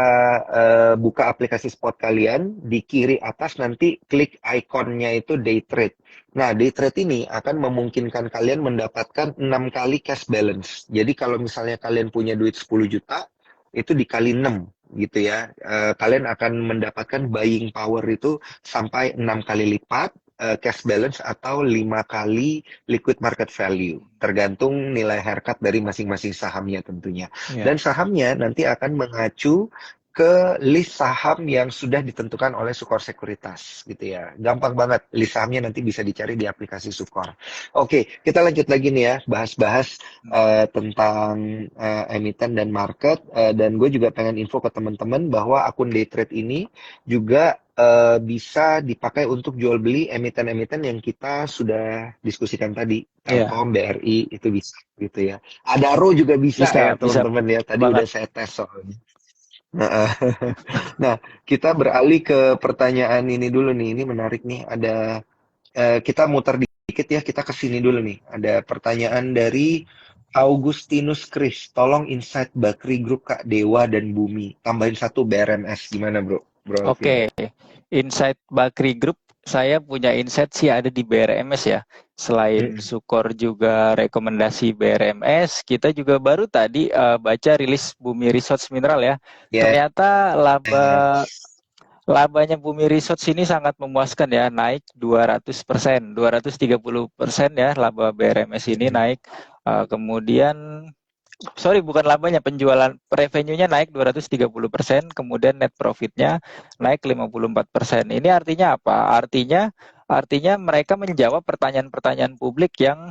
buka aplikasi spot kalian, di kiri atas nanti klik ikonnya itu day trade. Nah, day trade ini akan memungkinkan kalian mendapatkan 6 kali cash balance. Jadi kalau misalnya kalian punya duit 10 juta, itu dikali 6 gitu ya. Kalian akan mendapatkan buying power itu sampai 6 kali lipat cash balance atau 5 kali liquid market value. Tergantung nilai haircut dari masing-masing sahamnya tentunya. ya. Dan sahamnya nanti akan mengacu ke list saham yang sudah ditentukan oleh Sukor Sekuritas gitu ya. Gampang banget. List sahamnya nanti bisa dicari di aplikasi Sukor. Oke, kita lanjut lagi nih ya, bahas-bahas tentang emiten dan market. Dan gue juga pengen info ke teman-teman bahwa akun day trade ini juga bisa dipakai untuk jual beli emiten-emiten yang kita sudah diskusikan tadi. Ya, Telkom, BRI itu bisa gitu ya. Adaro juga bisa bisa, ya bisa teman-teman ya. Tadi banget. udah saya tes soalnya. Nah, nah, kita beralih ke pertanyaan ini dulu nih. Ini menarik nih. Ada kita muter dikit ya. Kita ke sini dulu nih. Ada pertanyaan dari Augustinus Kris. Tolong insight Bakri Group Kak Dewa dan Bumi. Tambahin satu BRMS gimana, Bro? Bro Alvin. Oke, insight Bakri Group, saya punya insight sih ada di BRMS ya. Selain Mm, Sukor juga rekomendasi BRMS, kita juga baru tadi baca rilis Bumi Resource Mineral ya. Ternyata Yes. labanya Bumi Resource ini sangat memuaskan ya, naik 200%, 230% ya laba BRMS ini Mm, naik. Kemudian sorry, bukan labanya, penjualan revenue-nya naik 230%, kemudian net profit-nya naik 54%. Ini artinya apa? Artinya mereka menjawab pertanyaan-pertanyaan publik yang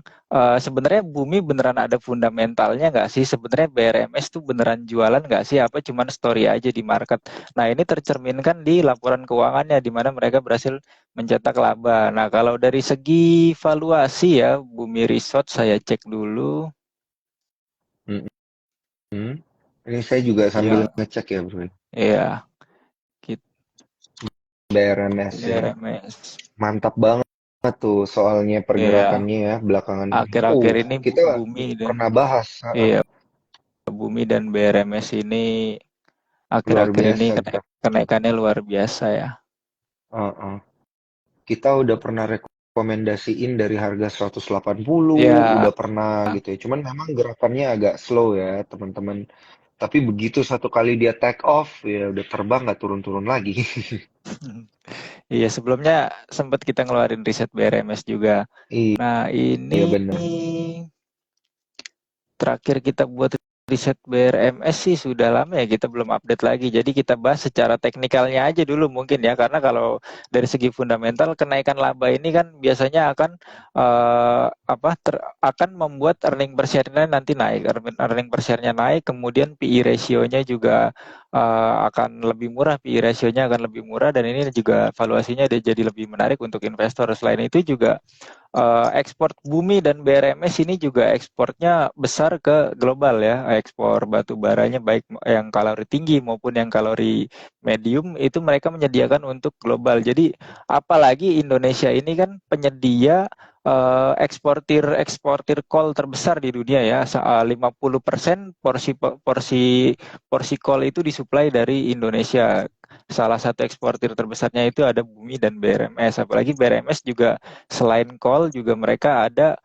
sebenarnya Bumi beneran ada fundamentalnya nggak sih? Sebenarnya BRMS tuh beneran jualan nggak sih? Apa cuman story aja di market? Nah, ini tercerminkan di laporan keuangannya di mana mereka berhasil mencetak laba. Nah, kalau dari segi valuasi ya, Bumi Resort saya cek dulu. mm, mm. Ini saya juga sambil Ya, ngecek ya, Bro. ya, kita BRMS ya. BRMS. Mantap banget. tuh soalnya Ya, pergerakannya ya belakangan ini. akhir-akhir ini Kita bumi dan pernah bahas. iya, bumi dan BRMS ini Luar akhir-akhir ini biasa gerak. kenaikannya luar biasa ya. Heeh. Kita udah pernah rekomendasiin dari harga 180, Ya, udah pernah gitu ya. Cuman memang gerakannya agak slow ya, teman-teman. Tapi begitu satu kali dia take off, ya udah terbang nggak turun-turun lagi. iya sebelumnya sempat kita ngeluarin riset BRMS juga. Nah, Iya ini bener. terakhir kita buat riset BRMS sih sudah lama ya, kita belum update lagi. Jadi kita bahas secara teknikalnya aja dulu mungkin ya, karena kalau dari segi fundamental kenaikan laba ini kan biasanya akan akan membuat earning per share-nya nanti naik, earning per share-nya naik, kemudian PE ratio-nya juga akan lebih murah, PE ratio-nya akan lebih murah dan ini juga valuasinya jadi lebih menarik untuk investor. Selain itu juga ekspor bumi dan BRMS ini juga ekspornya besar ke global ya. Ekspor batu baranya baik yang kalori tinggi maupun yang kalori medium itu mereka menyediakan untuk global. Jadi apalagi Indonesia ini kan penyedia eksportir eksportir kol terbesar di dunia ya. 50% porsi porsi porsi kol itu disuplai dari Indonesia. Salah satu eksportir terbesarnya itu ada bumi dan BRMS. Apalagi BRMS juga selain coal juga mereka ada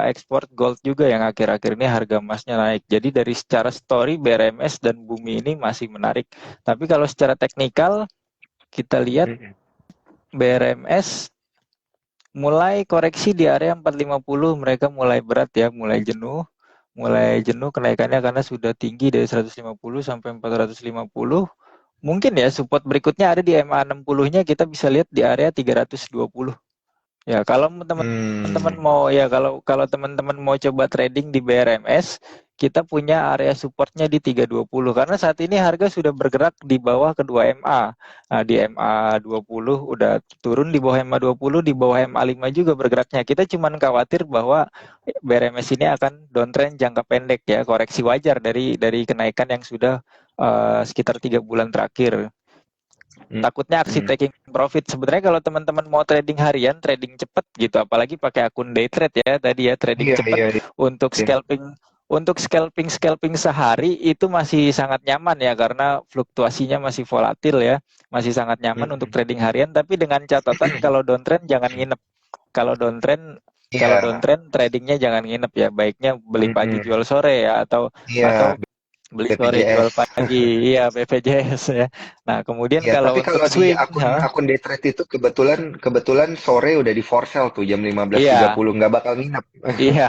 ekspor gold juga yang akhir-akhir ini harga emasnya naik. Jadi dari secara story BRMS dan bumi ini masih menarik. Tapi kalau secara teknikal kita lihat Mm-mm. BRMS mulai koreksi di area 450, mereka mulai berat ya, mulai jenuh kenaikannya karena sudah tinggi dari 150 sampai 450. Mungkin ya support berikutnya ada di MA 60-nya, kita bisa lihat di area 320. Ya, kalau teman-teman Hmm. mau ya kalau kalau teman-teman mau coba trading di BRMS, kita punya area supportnya di 320 karena saat ini harga sudah bergerak di bawah kedua MA. Nah, di MA 20 udah turun, di bawah MA 20, di bawah MA 5 juga bergeraknya. Kita cuman khawatir bahwa BRMS ini akan downtrend jangka pendek ya, koreksi wajar dari kenaikan yang sudah sekitar 3 bulan terakhir. Takutnya aksi Mm-mm. taking profit. Sebenarnya kalau teman-teman mau trading harian, trading cepat gitu, apalagi pakai akun day trade ya tadi ya, trading Iya, cepat iya, untuk iya. scalping sehari itu masih sangat nyaman ya karena fluktuasinya masih volatil ya, masih sangat nyaman untuk Mm-mm. trading harian. Tapi dengan catatan kalau downtrend jangan nginep. Kalau downtrend kalau Iya. downtrend tradingnya jangan nginep ya, baiknya beli pagi Mm-mm. jual sore ya atau Iya, beli sore jual BPJS. pagi, iya BPJS ya. Nah kemudian Iya, tapi kalau untuk kalau di swing, akun akun day trade itu kebetulan kebetulan sore udah di for sale tuh jam iya 15.30 nggak bakal nginep. iya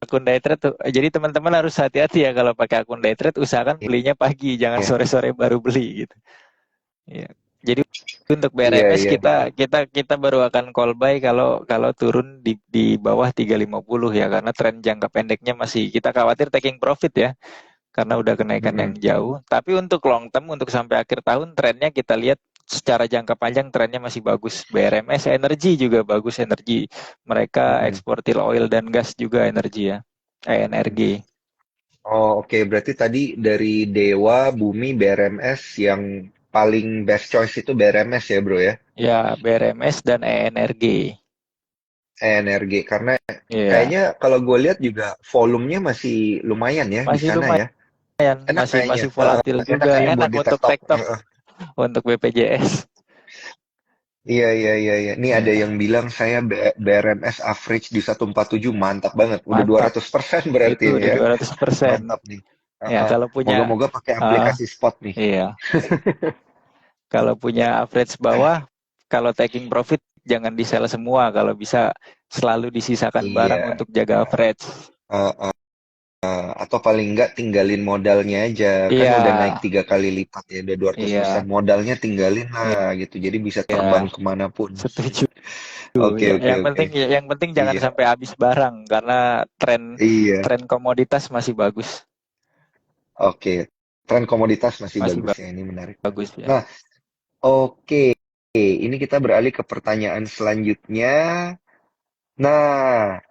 akun day trade tuh. Jadi teman-teman harus hati-hati ya kalau pakai akun day trade, usahakan belinya pagi, jangan Iya, sore-sore baru beli gitu. Iya. Jadi untuk iya, BRMS iya, kita benar. kita kita baru akan call buy kalau kalau turun di bawah 350 ya karena tren jangka pendeknya masih kita khawatir taking profit ya karena udah kenaikan yang Mm-mm. jauh. Tapi untuk long term, untuk sampai akhir tahun, trennya kita lihat secara jangka panjang trennya masih bagus. BRMS energi juga bagus energi. Mereka Mm-mm. eksportir oil dan gas juga energi ya. Mm-mm. ENRG. Oh, oke. Berarti tadi dari Dewa, Bumi, BRMS yang paling best choice itu BRMS ya, bro ya? Ya, BRMS dan ENRG. Energi. Karena Iya, kayaknya kalau gue lihat juga volumenya masih lumayan ya di masih sana ya. lumayan, Enak masih kayaknya. masih volatil Enak juga, kayaknya enak buat di untuk tektok. tektok untuk BPJS. Iya, iya, iya, iya. Nih ada Ya, yang bilang saya BRMS average di 147 mantap banget. Udah mantap. 200% berarti Itu ini udah ya. 200%. Mantap nih. Ya, Heeh. kalau punya Moga-moga pakai uh, aplikasi spot nih. iya. Kalau punya average bawah, kalau taking profit jangan di sell semua. Kalau bisa selalu disisakan barang Iya. untuk jaga average. Heeh. Atau paling enggak tinggalin modalnya aja. Kan Iya, udah naik 3 kali lipat ya. Udah 200%. iya, Modalnya tinggalin lah gitu. Jadi bisa terbang iya, kemanapun. setuju. Oke, Ya, oke, oke. yang penting jangan Iya. sampai habis barang karena tren Iya. tren komoditas masih bagus, Oke. Tren komoditas masih masih bagus ya. Ini menarik. bagus ya. Nah, oke. Ini kita beralih ke pertanyaan selanjutnya. Nah,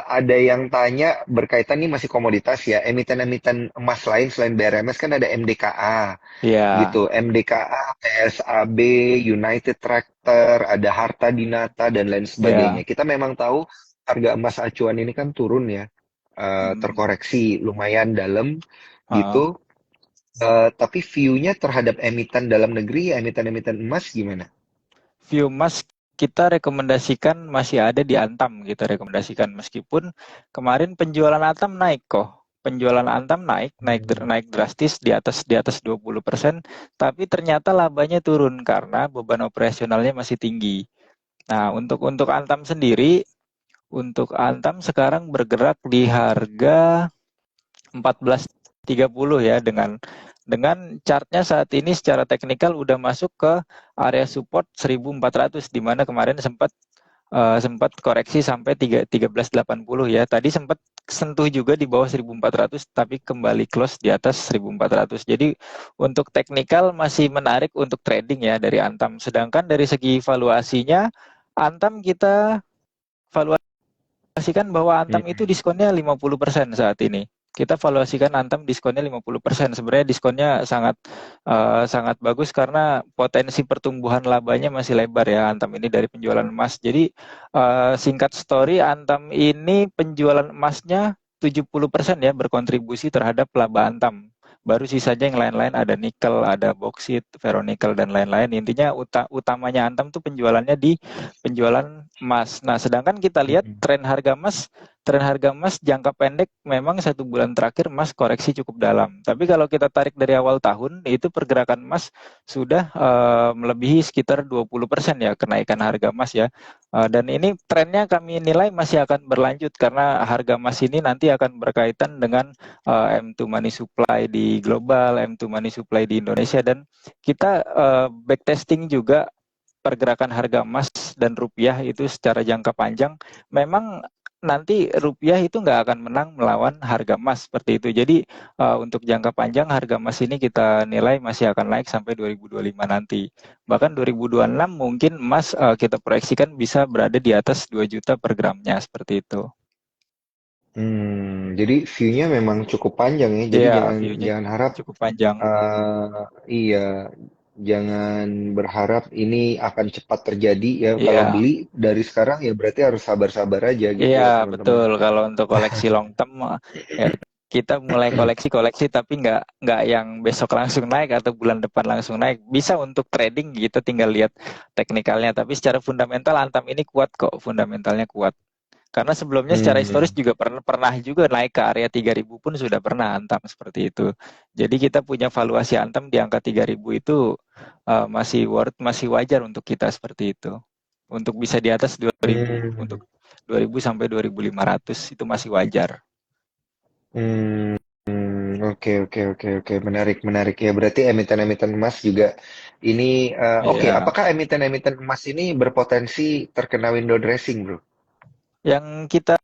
ada yang tanya berkaitan nih masih komoditas ya, emiten-emiten emas lain selain BRMS kan ada MDKA Ya, gitu, MDKA, PSAB, United Tractor, ada Harta Dinata dan lain sebagainya. ya. Kita memang tahu harga emas acuan ini kan turun ya, Hmm. terkoreksi lumayan dalam Heeh. gitu. Tapi view-nya terhadap emiten dalam negeri, emiten-emiten emas gimana? View Mas kita rekomendasikan masih ada di Antam, kita rekomendasikan meskipun kemarin penjualan Antam naik kok. Penjualan Antam naik drastis di atas 20%, tapi ternyata labanya turun karena beban operasionalnya masih tinggi. Nah, untuk Antam sendiri, untuk Antam sekarang bergerak di harga 14.30 ya, dengan chartnya saat ini secara teknikal udah masuk ke area support 1400, di mana kemarin sempat koreksi sampai 1380 ya. Tadi sempat sentuh juga di bawah 1400 tapi kembali close di atas 1400. Jadi untuk teknikal masih menarik untuk trading ya dari Antam. Sedangkan dari segi valuasinya, Antam kita valuasikan bahwa Antam itu Hmm. diskonnya 50% saat ini. Kita valuasikan Antam diskonnya 50%. Sebenarnya diskonnya sangat bagus karena potensi pertumbuhan labanya masih lebar ya Antam ini dari penjualan emas. Jadi singkat story, Antam ini penjualan emasnya 70% ya berkontribusi terhadap laba Antam. Baru sisanya yang lain-lain ada nikel, ada boksit, ferronikel dan lain-lain. Intinya utamanya Antam tuh penjualannya di penjualan emas. Nah, sedangkan kita lihat Hmm. tren harga emas jangka pendek memang 1 bulan terakhir emas koreksi cukup dalam. Tapi kalau kita tarik dari awal tahun, itu pergerakan emas sudah melebihi sekitar 20% ya kenaikan harga emas ya. Dan ini trennya kami nilai masih akan berlanjut karena harga emas ini nanti akan berkaitan dengan M2 money supply di global, M2 money supply di Indonesia, dan kita backtesting juga pergerakan harga emas dan rupiah itu secara jangka panjang. Memang nanti rupiah itu nggak akan menang melawan harga emas seperti itu. Jadi untuk jangka panjang harga emas ini kita nilai masih akan naik sampai 2025 nanti. Bahkan 2026 mungkin emas kita proyeksikan bisa berada di atas 2 juta per gramnya seperti itu. Jadi view-nya memang cukup panjang ya. Jadi Iya, jangan view-nya jangan harap cukup panjang. iya, jangan berharap ini akan cepat terjadi ya. Kalau Iya. beli dari sekarang ya berarti harus sabar-sabar aja gitu Iya, ya teman-teman. betul. Kalau untuk koleksi long term, ya kita mulai koleksi-koleksi tapi nggak yang besok langsung naik atau bulan depan langsung naik. Bisa untuk trading kita tinggal lihat teknikalnya. Tapi secara fundamental Antam ini kuat kok, fundamentalnya kuat. Karena sebelumnya secara historis Hmm. juga pernah juga naik ke area 3.000 pun sudah pernah Antam seperti itu. Jadi kita punya valuasi Antam di angka 3.000 itu masih wajar untuk kita seperti itu. Untuk bisa di atas 2.000, Hmm. untuk 2.000 sampai 2.500 itu masih wajar. Hmm. Oke, oke, oke, oke, menarik, menarik ya. Berarti emiten-emiten emas juga ini, oke. Iya. Apakah emiten-emiten emas ini berpotensi terkena window dressing, bro? Yang kita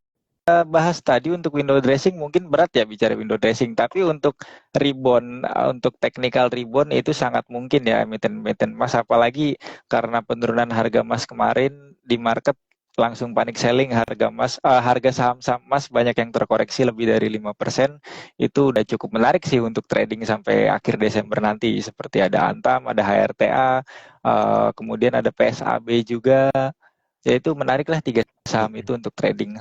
bahas tadi untuk window dressing mungkin berat ya bicara window dressing, tapi untuk rebound, untuk technical rebound itu sangat mungkin ya emiten-emiten emas, apalagi karena penurunan harga emas kemarin di market langsung panik selling harga emas, harga saham-saham emas banyak yang terkoreksi lebih dari 5%. Itu udah cukup menarik sih untuk trading sampai akhir Desember nanti, seperti ada Antam, ada HRTA, kemudian ada PSAB juga. Ya itu menariklah tiga saham itu untuk trading.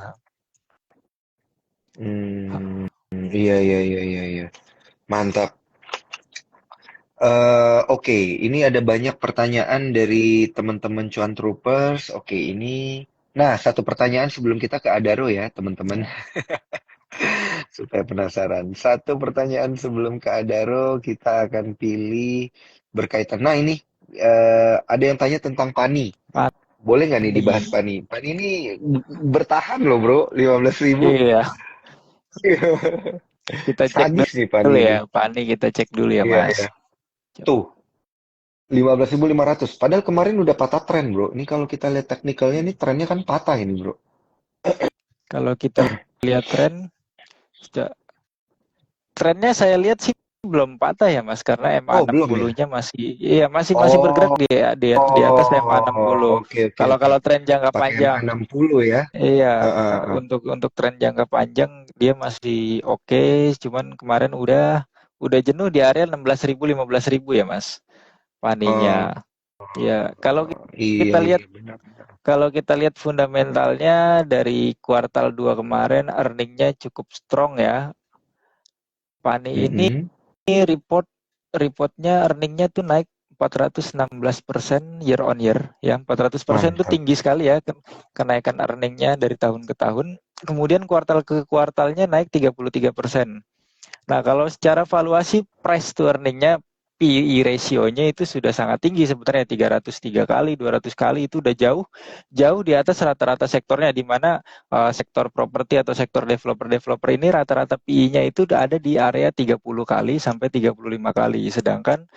Hmm, iya, iya, iya, iya, iya. Mantap. Oke, ini ada banyak pertanyaan dari teman-teman Cuan Troopers. Oke, ini. Nah, satu pertanyaan sebelum kita ke Adaro ya, teman-teman, Ya. supaya penasaran. Satu pertanyaan sebelum ke Adaro, kita akan pilih berkaitan. Nah, ini ada yang tanya tentang Pani. Boleh nggak nih dibahas Pani. Pani? Pani ini bertahan loh, bro, 15.000. Iya, kita cek Sadis nih Pani dulu ini. ya. Pani kita cek dulu ya, Iya, Mas. iya. Tuh, 15.500. Padahal kemarin udah patah tren, bro. Ini kalau kita lihat teknikalnya, ini trennya kan patah ini, bro. Kalau kita lihat trennya saya lihat sih belum patah ya Mas, karena Oh, belum ya? MA60-nya masih, iya, masih bergerak Oh, di atas oh, MA60. oke oke Kalau oke. kalau tren jangka Pakai panjang, MA60 ya? iya, Heeh. untuk tren jangka panjang dia masih oke, cuman kemarin udah jenuh di area 16.000 15.000 ya Mas, Oh, paninya. Ya, kalau iya kita lihat iya benar benar. kalau kita lihat fundamentalnya dari kuartal 2 kemarin earningnya cukup strong ya. Pani ini Mm-mm. report reportnya earningnya tuh naik 416% year on year ya. 400% itu Mantap. tinggi sekali ya kenaikan earningnya dari tahun ke tahun. Kemudian kuartal ke kuartalnya naik 33%. Nah, kalau secara valuasi price to earning-nya PE ratio-nya itu sudah sangat tinggi sebenarnya 303 kali, 200 kali itu udah jauh jauh di atas rata-rata sektornya di mana sektor properti atau sektor developer-developer ini rata-rata PE-nya itu udah ada di area 30 kali sampai 35 kali. Sedangkan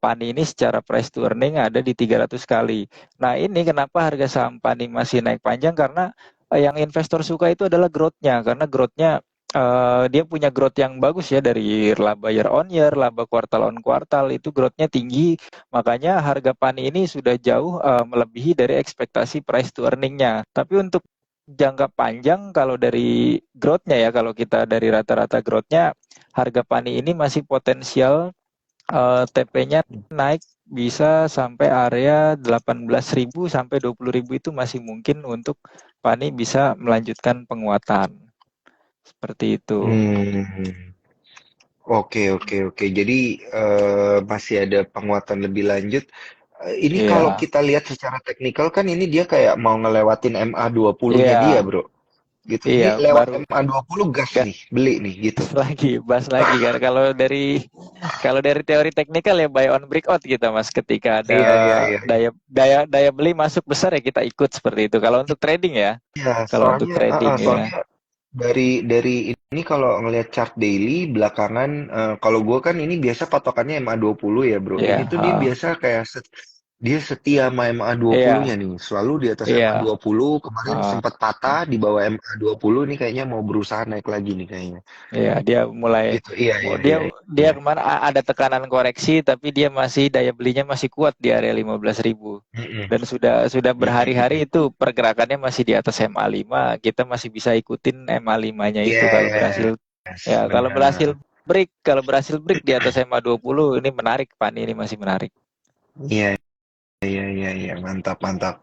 PANI ini secara price to earning ada di 300 kali. Nah, ini kenapa harga saham PANI masih naik panjang karena yang investor suka itu adalah growth-nya karena growth-nya dia punya growth yang bagus ya dari laba year on year, laba kuartal on kuartal itu growth-nya tinggi. Makanya harga PANI ini sudah jauh melebihi dari ekspektasi price to earning-nya. Tapi untuk jangka panjang kalau dari growth-nya ya, kalau kita dari rata-rata growth-nya, harga PANI ini masih potensial TP-nya naik bisa sampai area 18.000 sampai 20.000 itu masih mungkin untuk PANI bisa melanjutkan penguatan. Seperti itu. Hmm. Oke oke oke. Jadi masih ada penguatan lebih lanjut. Ini kalau Iya, kita lihat secara teknikal kan ini dia kayak mau ngelewatin MA20-nya dia, iya, Bro. Gitu. Ini iya, lewat baru MA20 gas gas nih, beli nih gitu. bahas lagi karena kalau dari teori teknikal ya buy on breakout kita Mas, ketika ada Iya iya iya iya. daya daya daya beli masuk besar ya kita ikut seperti itu. Kalau untuk trading ya, Iya, kalau untuk trading ya, soalnya dari ini kalau ngelihat chart daily belakangan kalau gue kan ini biasa patokannya MA20 ya bro. Ini ya, tuh dia biasa kayak dia setia sama MA20-nya iya, nih. Selalu di atas iya. MA20. Kemarin uh, sempat patah di bawah MA20. Ini kayaknya mau berusaha naik lagi nih kayaknya. Iya, dia mulai Gitu. Iya mau iya dia iya dia iya. kemana ada tekanan koreksi tapi dia masih daya belinya masih kuat di area 15.000 Mm-mm. dan sudah berhari-hari Mm-mm. itu pergerakannya masih di atas MA5, kita masih bisa ikutin MA5-nya itu Yes, kalau berhasil benar. break di atas MA20 ini menarik Pak, ini masih menarik. Iya iya iya iya mantap mantap.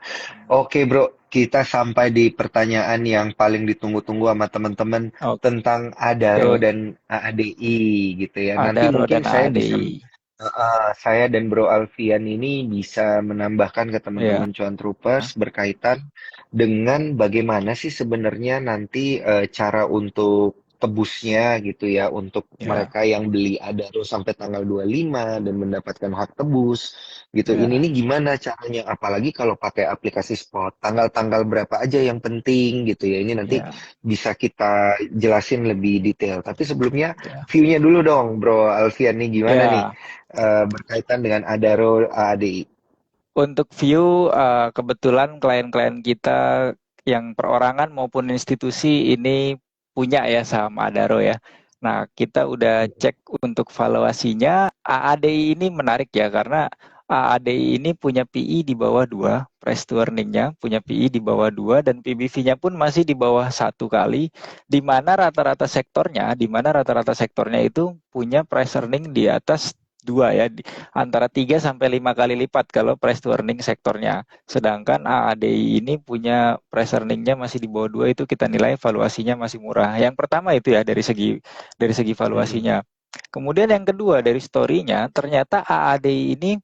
Oke bro, kita sampai di pertanyaan yang paling ditunggu-tunggu sama teman-teman Oke, tentang Adaro dan AADI gitu ya. Nanti Adaro mungkin dan saya bisa, ADI. saya dan Bro Alfian ini bisa menambahkan ke Ya, teman-teman Cuan Troopers berkaitan dengan bagaimana sih sebenarnya nanti cara untuk tebusnya gitu ya untuk ya, mereka yang beli Adaro sampai tanggal 25 dan mendapatkan hak tebus gitu. Ini ya, nih gimana caranya? Apalagi kalau pakai aplikasi spot, tanggal-tanggal berapa aja yang penting gitu ya. Ini nanti ya, bisa kita jelasin lebih detail. Tapi sebelumnya ya. view-nya dulu dong, Bro Alfian nih gimana nih Ya, berkaitan dengan Adaro AADI? untuk view, kebetulan klien-klien kita yang perorangan maupun institusi ini punya ya saham Adaro ya. Nah, kita udah cek untuk valuasinya, AADI ini menarik ya karena AADI ini punya PE di bawah 2, price to earning-nya punya PE di bawah 2 dan PBV-nya pun masih di bawah 1 kali, di mana rata-rata sektornya itu punya price earning di atas 2 ya, antara 3 sampai 5 kali lipat kalau price to earning sektornya. Sedangkan AADI ini punya price earningnya masih di bawah 2, itu kita nilai valuasinya masih murah. Yang pertama itu ya dari segi Mm-mm. valuasinya. Kemudian yang kedua dari story-nya, ternyata AADI ini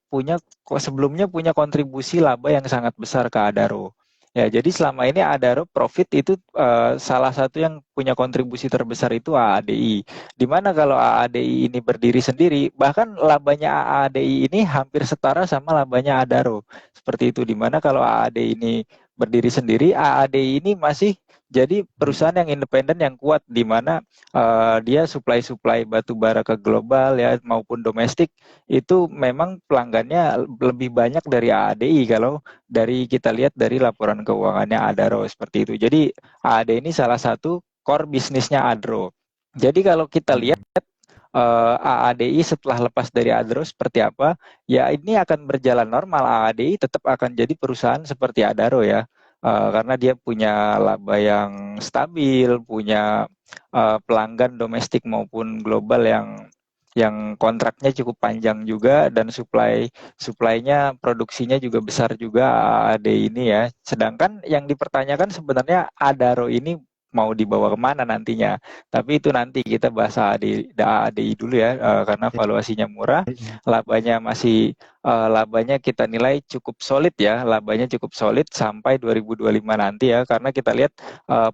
sebelumnya punya kontribusi laba yang sangat besar ke Adaro. Ya, jadi selama ini Adaro profit itu salah satu yang punya kontribusi terbesar itu AADI. Di mana kalau AADI ini berdiri sendiri, bahkan labanya AADI ini hampir setara sama labanya Adaro. Seperti itu, di mana kalau AADI ini berdiri sendiri, AADI ini masih jadi perusahaan yang independen yang kuat, di mana dia supply-supply batu bara ke global ya maupun domestik, itu memang pelanggannya lebih banyak dari AADI kalau dari kita lihat dari laporan keuangannya Adaro seperti itu. Jadi AADI ini salah satu core bisnisnya Adro. Jadi kalau kita lihat Mm-mm. AADI setelah lepas dari Adaro seperti apa, ya ini akan berjalan normal. AADI tetap akan jadi perusahaan seperti Adaro ya. Karena dia punya laba yang stabil, punya pelanggan domestik maupun global yang kontraknya cukup panjang juga dan supply-nya produksinya juga besar juga AAD ini ya. Sedangkan yang dipertanyakan sebenarnya Adaro ini mau dibawa kemana nantinya. Tapi itu nanti kita bahas AADI dulu ya, karena valuasinya murah, Mm-mm. labanya kita nilai cukup solid ya, labanya cukup solid sampai 2025 nanti ya, karena kita lihat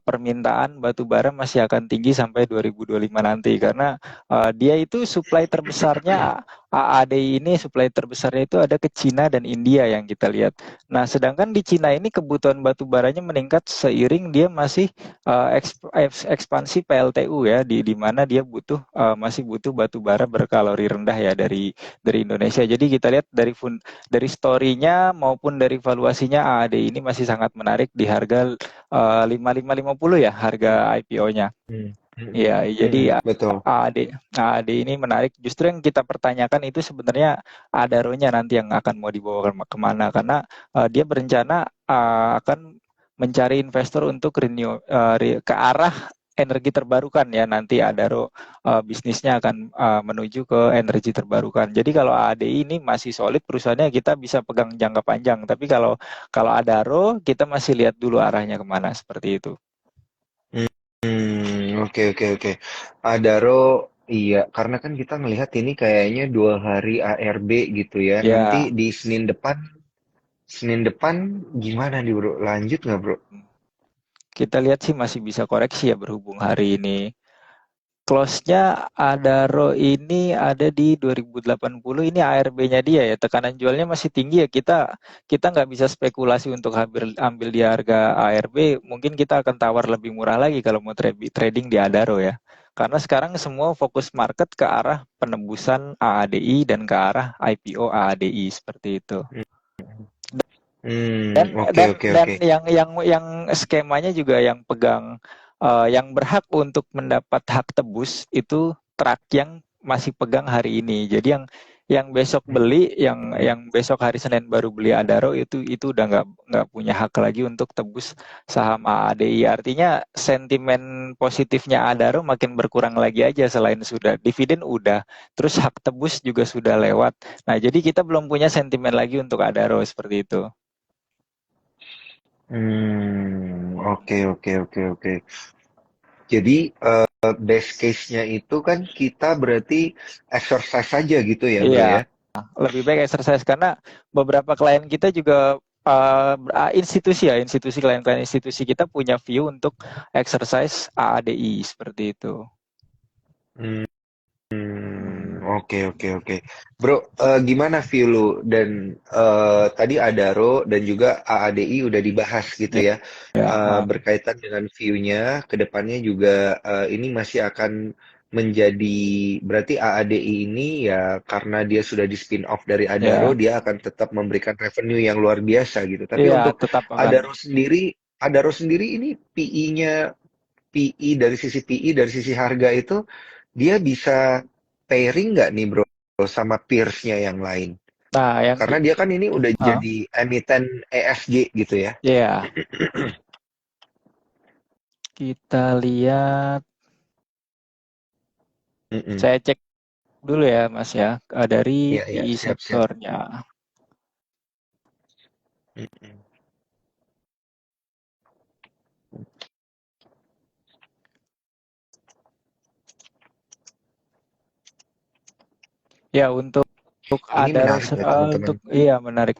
permintaan batu bara masih akan tinggi sampai 2025 nanti karena dia itu supply terbesarnya AADI ini supply terbesarnya itu ada ke Cina dan India yang kita lihat. Nah, sedangkan di Cina ini kebutuhan batu baranya meningkat seiring dia masih ekspansi PLTU ya di mana dia masih butuh batu bara berkalori rendah ya dari Indonesia. Jadi kita lihat dari story-nya maupun dari valuasinya AADI ini masih sangat menarik di harga 5550 ya harga IPO-nya. Mm, mm, Iya, mm, jadi betul. AAD ini menarik. Justru yang kita pertanyakan itu sebenarnya Adaro-nya nanti yang akan mau dibawa kemana karena dia berencana akan mencari investor untuk ke arah energi terbarukan ya. Nanti Adaro bisnisnya akan menuju ke energi terbarukan. Jadi kalau AADI ini masih solid perusahaannya kita bisa pegang jangka panjang. Tapi kalau kalau Adaro kita masih lihat dulu arahnya kemana seperti itu. Oke, oke, oke. Adaro, iya, karena kan kita ngelihat ini kayaknya 2 hari ARB gitu ya. Nanti Ya. di Senin depan gimana nih bro? Lanjut nggak bro? Kita lihat sih masih bisa koreksi ya berhubung hari ini. Close-nya Adaro ini ada di 2080. Ini ARB-nya dia ya. Tekanan jualnya masih tinggi ya. Kita nggak bisa spekulasi untuk ambil di harga ARB. Mungkin kita akan tawar lebih murah lagi kalau mau trading di Adaro ya. Karena sekarang semua fokus market ke arah penembusan AADI dan ke arah IPO AADI seperti itu. dan Oke, dan oke, dan oke. yang skemanya juga yang pegang yang berhak untuk mendapat hak tebus itu truk yang masih pegang hari ini. Jadi yang besok beli, Hmm. yang besok hari Senin baru beli Adaro itu udah nggak punya hak lagi untuk tebus saham AADI. Artinya sentimen positifnya Adaro makin berkurang lagi aja selain sudah dividen udah, terus hak tebus juga sudah lewat. Nah, jadi kita belum punya sentimen lagi untuk Adaro seperti itu. Oke, oke, oke, oke. Jadi best case-nya itu kan kita berarti exercise saja gitu ya bro Iya, ya? lebih baik exercise karena beberapa klien kita juga institusi klien-klien institusi kita punya view untuk exercise AADI seperti itu. Oke, oke, oke. Bro, gimana view lu? Dan tadi Adaro dan juga AADI udah dibahas gitu Ya, ya. ya, Berkaitan dengan view-nya, ke depannya juga ini masih akan menjadi, berarti AADI ini ya karena dia sudah di spin off dari Adaro, ya, dia akan tetap memberikan revenue yang luar biasa gitu. Tapi ya, untuk tetap akan. Adaro sendiri ini PI dari sisi PI dari sisi harga itu dia bisa pairing nggak nih bro sama peersnya yang lain? Nah, Karena dia kan ini udah ah, jadi emiten ESG gitu ya. ya, kita lihat, Mm-mm. saya cek dulu ya, Mas ya, dari Iya, iya, PI siap, siap. sektornya. Mm-mm. Ya, untuk Ini ada menarik ya teman-teman. untuk iya menarik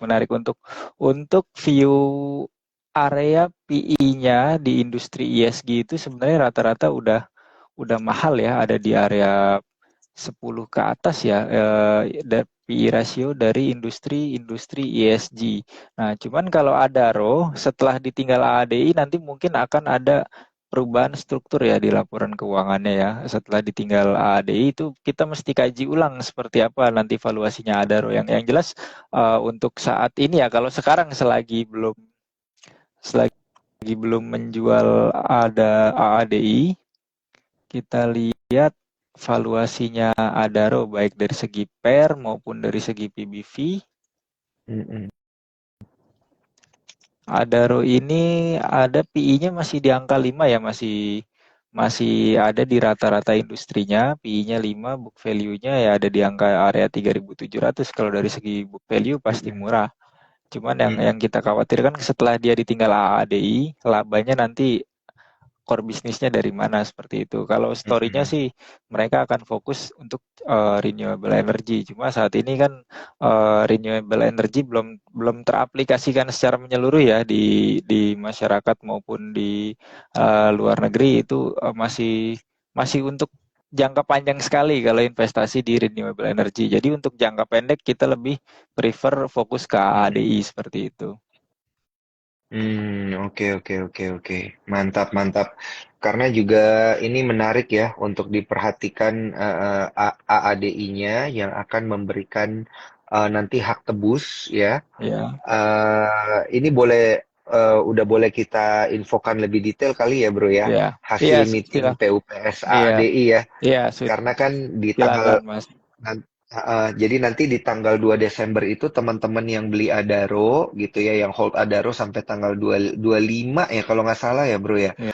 untuk view area PI-nya di industri ESG itu sebenarnya rata-rata udah mahal ya, ada di area 10 ke atas ya, PI rasio dari industri-industri ESG. Nah, cuman kalau Adaro setelah ditinggal AADI nanti mungkin akan ada perubahan struktur ya di laporan keuangannya ya. Setelah ditinggal AADI itu kita mesti kaji ulang seperti apa nanti valuasinya Adaro. Yang jelas untuk saat ini ya kalau sekarang selagi belum menjual ada AADI, kita lihat valuasinya Adaro baik dari segi PER maupun dari segi PBV. Mm-mm. Adaro ini ada PI-nya masih di angka 5 ya, masih masih ada di rata-rata industrinya, PI-nya 5, book value-nya ya ada di angka area 3.700. Kalau dari segi book value pasti Mm-mm. murah. Cuman yang Mm-mm. kita khawatirkan setelah dia ditinggal AADI, labanya nanti core bisnisnya dari mana seperti itu. Kalau story-nya Mm-mm. sih mereka akan fokus untuk renewable energy. Cuma saat ini kan renewable energy belum belum teraplikasikan secara menyeluruh ya di masyarakat maupun di luar negeri itu masih masih untuk jangka panjang sekali kalau investasi di renewable energy. Jadi untuk jangka pendek kita lebih prefer fokus ke Mm-mm. AADI seperti itu. Oke, oke, oke, oke. Mantap, mantap. Karena juga ini menarik ya untuk diperhatikan AADI-nya yang akan memberikan nanti hak tebus ya. Ya, Ini boleh udah boleh kita infokan lebih detail kali ya, Bro ya. ya, iya, Hasil meeting PUPS iya, AADI ya. iya, Karena kan di tanggal silakan Mas. jadi nanti di tanggal 2 Desember itu teman-teman yang beli Adaro gitu ya, yang hold Adaro sampai tanggal 25 ya kalau nggak salah ya bro ya. Ya,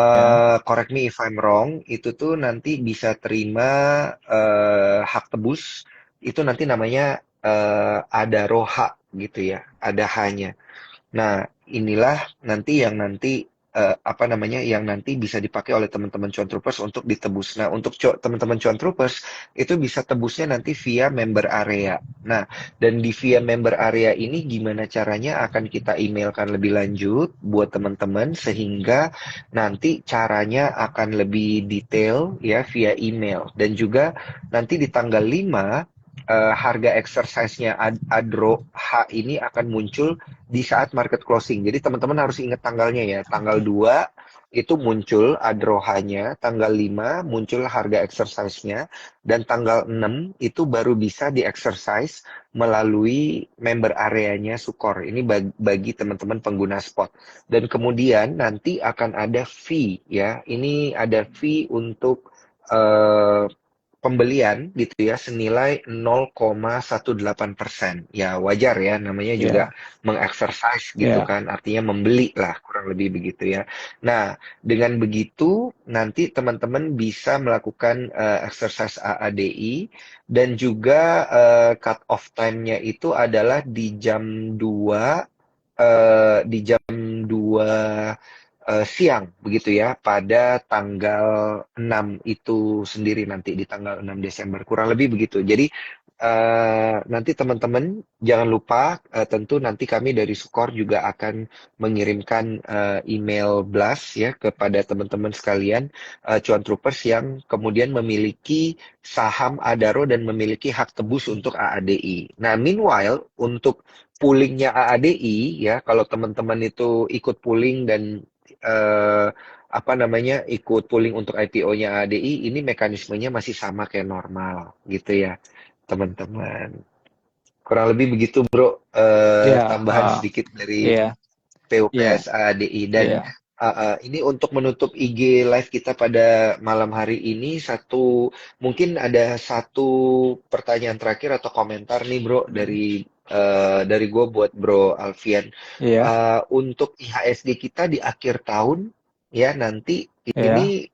ya, Correct me if I'm wrong, itu tuh nanti bisa terima hak tebus, itu nanti namanya Adaro hak gitu ya, ada hanya. Nah, inilah nanti apa namanya yang nanti bisa dipakai oleh teman-teman Cuan Troopers untuk ditebus. Nah, untuk teman-teman Cuan Troopers itu bisa tebusnya nanti via member area. Nah, dan di via member area ini gimana caranya akan kita emailkan lebih lanjut buat teman-teman sehingga nanti caranya akan lebih detail ya via email dan juga nanti di tanggal 5 harga exercise-nya Adro H ini akan muncul di saat market closing. Jadi teman-teman harus ingat tanggalnya ya. Tanggal 2 itu muncul adrohanya, tanggal 5 muncul harga exercise-nya, dan tanggal 6 itu baru bisa di-exercise melalui member areanya Sukor. Ini bagi teman-teman pengguna spot. Dan kemudian nanti akan ada fee ya. Ini ada fee untuk eh, pembelian gitu ya senilai 0,18%. Ya wajar ya namanya juga ya, mengexercise gitu ya. kan artinya membeli lah kurang lebih begitu ya. Nah, dengan begitu nanti teman-teman bisa melakukan exercise AADI dan juga cut off time-nya itu adalah di jam 2 di jam 2 siang begitu ya pada tanggal 6 itu sendiri nanti di tanggal 6 Desember kurang lebih begitu. Jadi nanti teman-teman jangan lupa tentu nanti kami dari Sukor juga akan mengirimkan email blast ya kepada teman-teman sekalian Cuan Troopers yang kemudian memiliki saham Adaro dan memiliki hak tebus untuk AADI. Nah, meanwhile untuk poolingnya AADI ya kalau teman-teman itu ikut pooling dan eh, apa namanya ikut pooling untuk IPO-nya ADI ini mekanismenya masih sama kayak normal gitu ya teman-teman. Kurang lebih begitu bro, Ya, tambahan sedikit dari ya, ya, PUPS ADI dan ya, ini untuk menutup IG live kita pada malam hari ini mungkin ada satu pertanyaan terakhir atau komentar nih bro dari gue buat bro Alfian. ya, Untuk IHSG kita di akhir tahun ya nanti ya. ini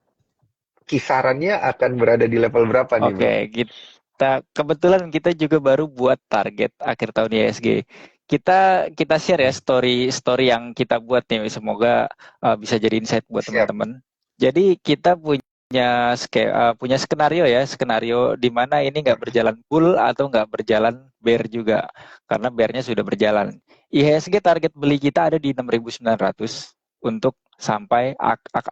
kisarannya akan berada di level berapa nih bro? Oke, kita kebetulan kita juga baru buat target akhir tahun ISG. Kita share ya Hmm, story story yang kita buat nih. Semoga bisa jadi insight buat siap. teman-teman. Jadi kita punya skenario ya, skenario di mana ini nggak berjalan bull atau nggak berjalan bear juga, karena bearnya sudah berjalan. IHSG target beli kita ada di 6.900 untuk sampai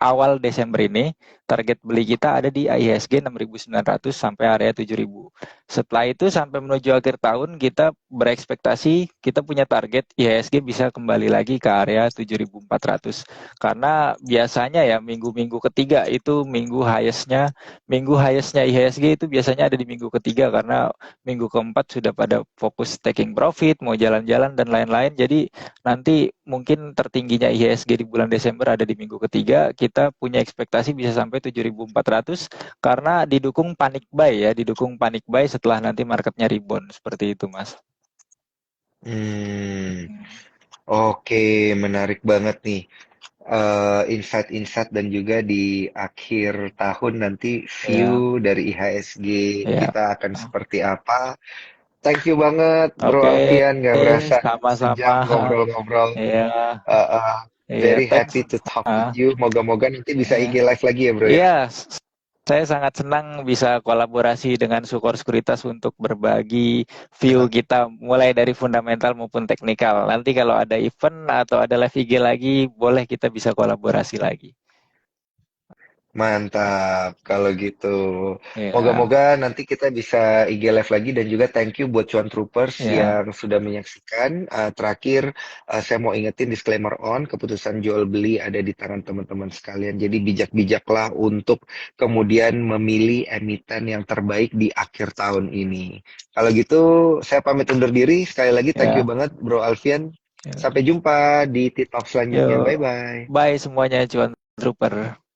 awal Desember ini. Target beli kita ada di IHSG 6.900 sampai area 7.000. Setelah itu sampai menuju akhir tahun kita berekspektasi kita punya target IHSG bisa kembali lagi ke area 7.400. Karena biasanya ya minggu-minggu ketiga itu minggu highestnya IHSG itu biasanya ada di minggu ketiga karena minggu keempat sudah pada fokus taking profit, mau jalan-jalan dan lain-lain. Jadi nanti mungkin tertingginya IHSG di bulan Desember ada di minggu ketiga, kita punya ekspektasi bisa sampai 7.400 karena didukung panic buy ya, didukung panic buy setelah nanti marketnya rebound seperti itu, Mas. Hmm, Hmm. oke, menarik banget nih. Insight-insight dan juga di akhir tahun nanti Ya, view dari IHSG ya. kita akan seperti apa. Thank you banget, Bro Oke, Alfian. Nggak berasa sama-sama. sejam ngobrol-ngobrol. Ya, ya, Very thanks. happy to talk with Ah, you. Moga-moga nanti bisa IG ya. live lagi ya, Bro ya. Iya, saya sangat senang bisa kolaborasi dengan Sukor Sekuritas untuk berbagi view kita mulai dari fundamental maupun teknikal. Nanti kalau ada event atau ada live IG lagi, boleh kita bisa kolaborasi lagi. Mantap, kalau gitu. Ya, Moga-moga nanti kita bisa IG live lagi dan juga thank you buat Cuan Troopers ya, yang sudah menyaksikan. Terakhir, saya mau ingetin disclaimer keputusan jual beli ada di tangan teman-teman sekalian. Jadi bijak-bijaklah untuk kemudian memilih emiten yang terbaik di akhir tahun ini. Kalau gitu, saya pamit undur diri. Sekali lagi thank you ya, banget, Bro Alfian. ya. Sampai jumpa di TikTok selanjutnya. Yuk, Bye-bye. bye semuanya, Cuan Trooper.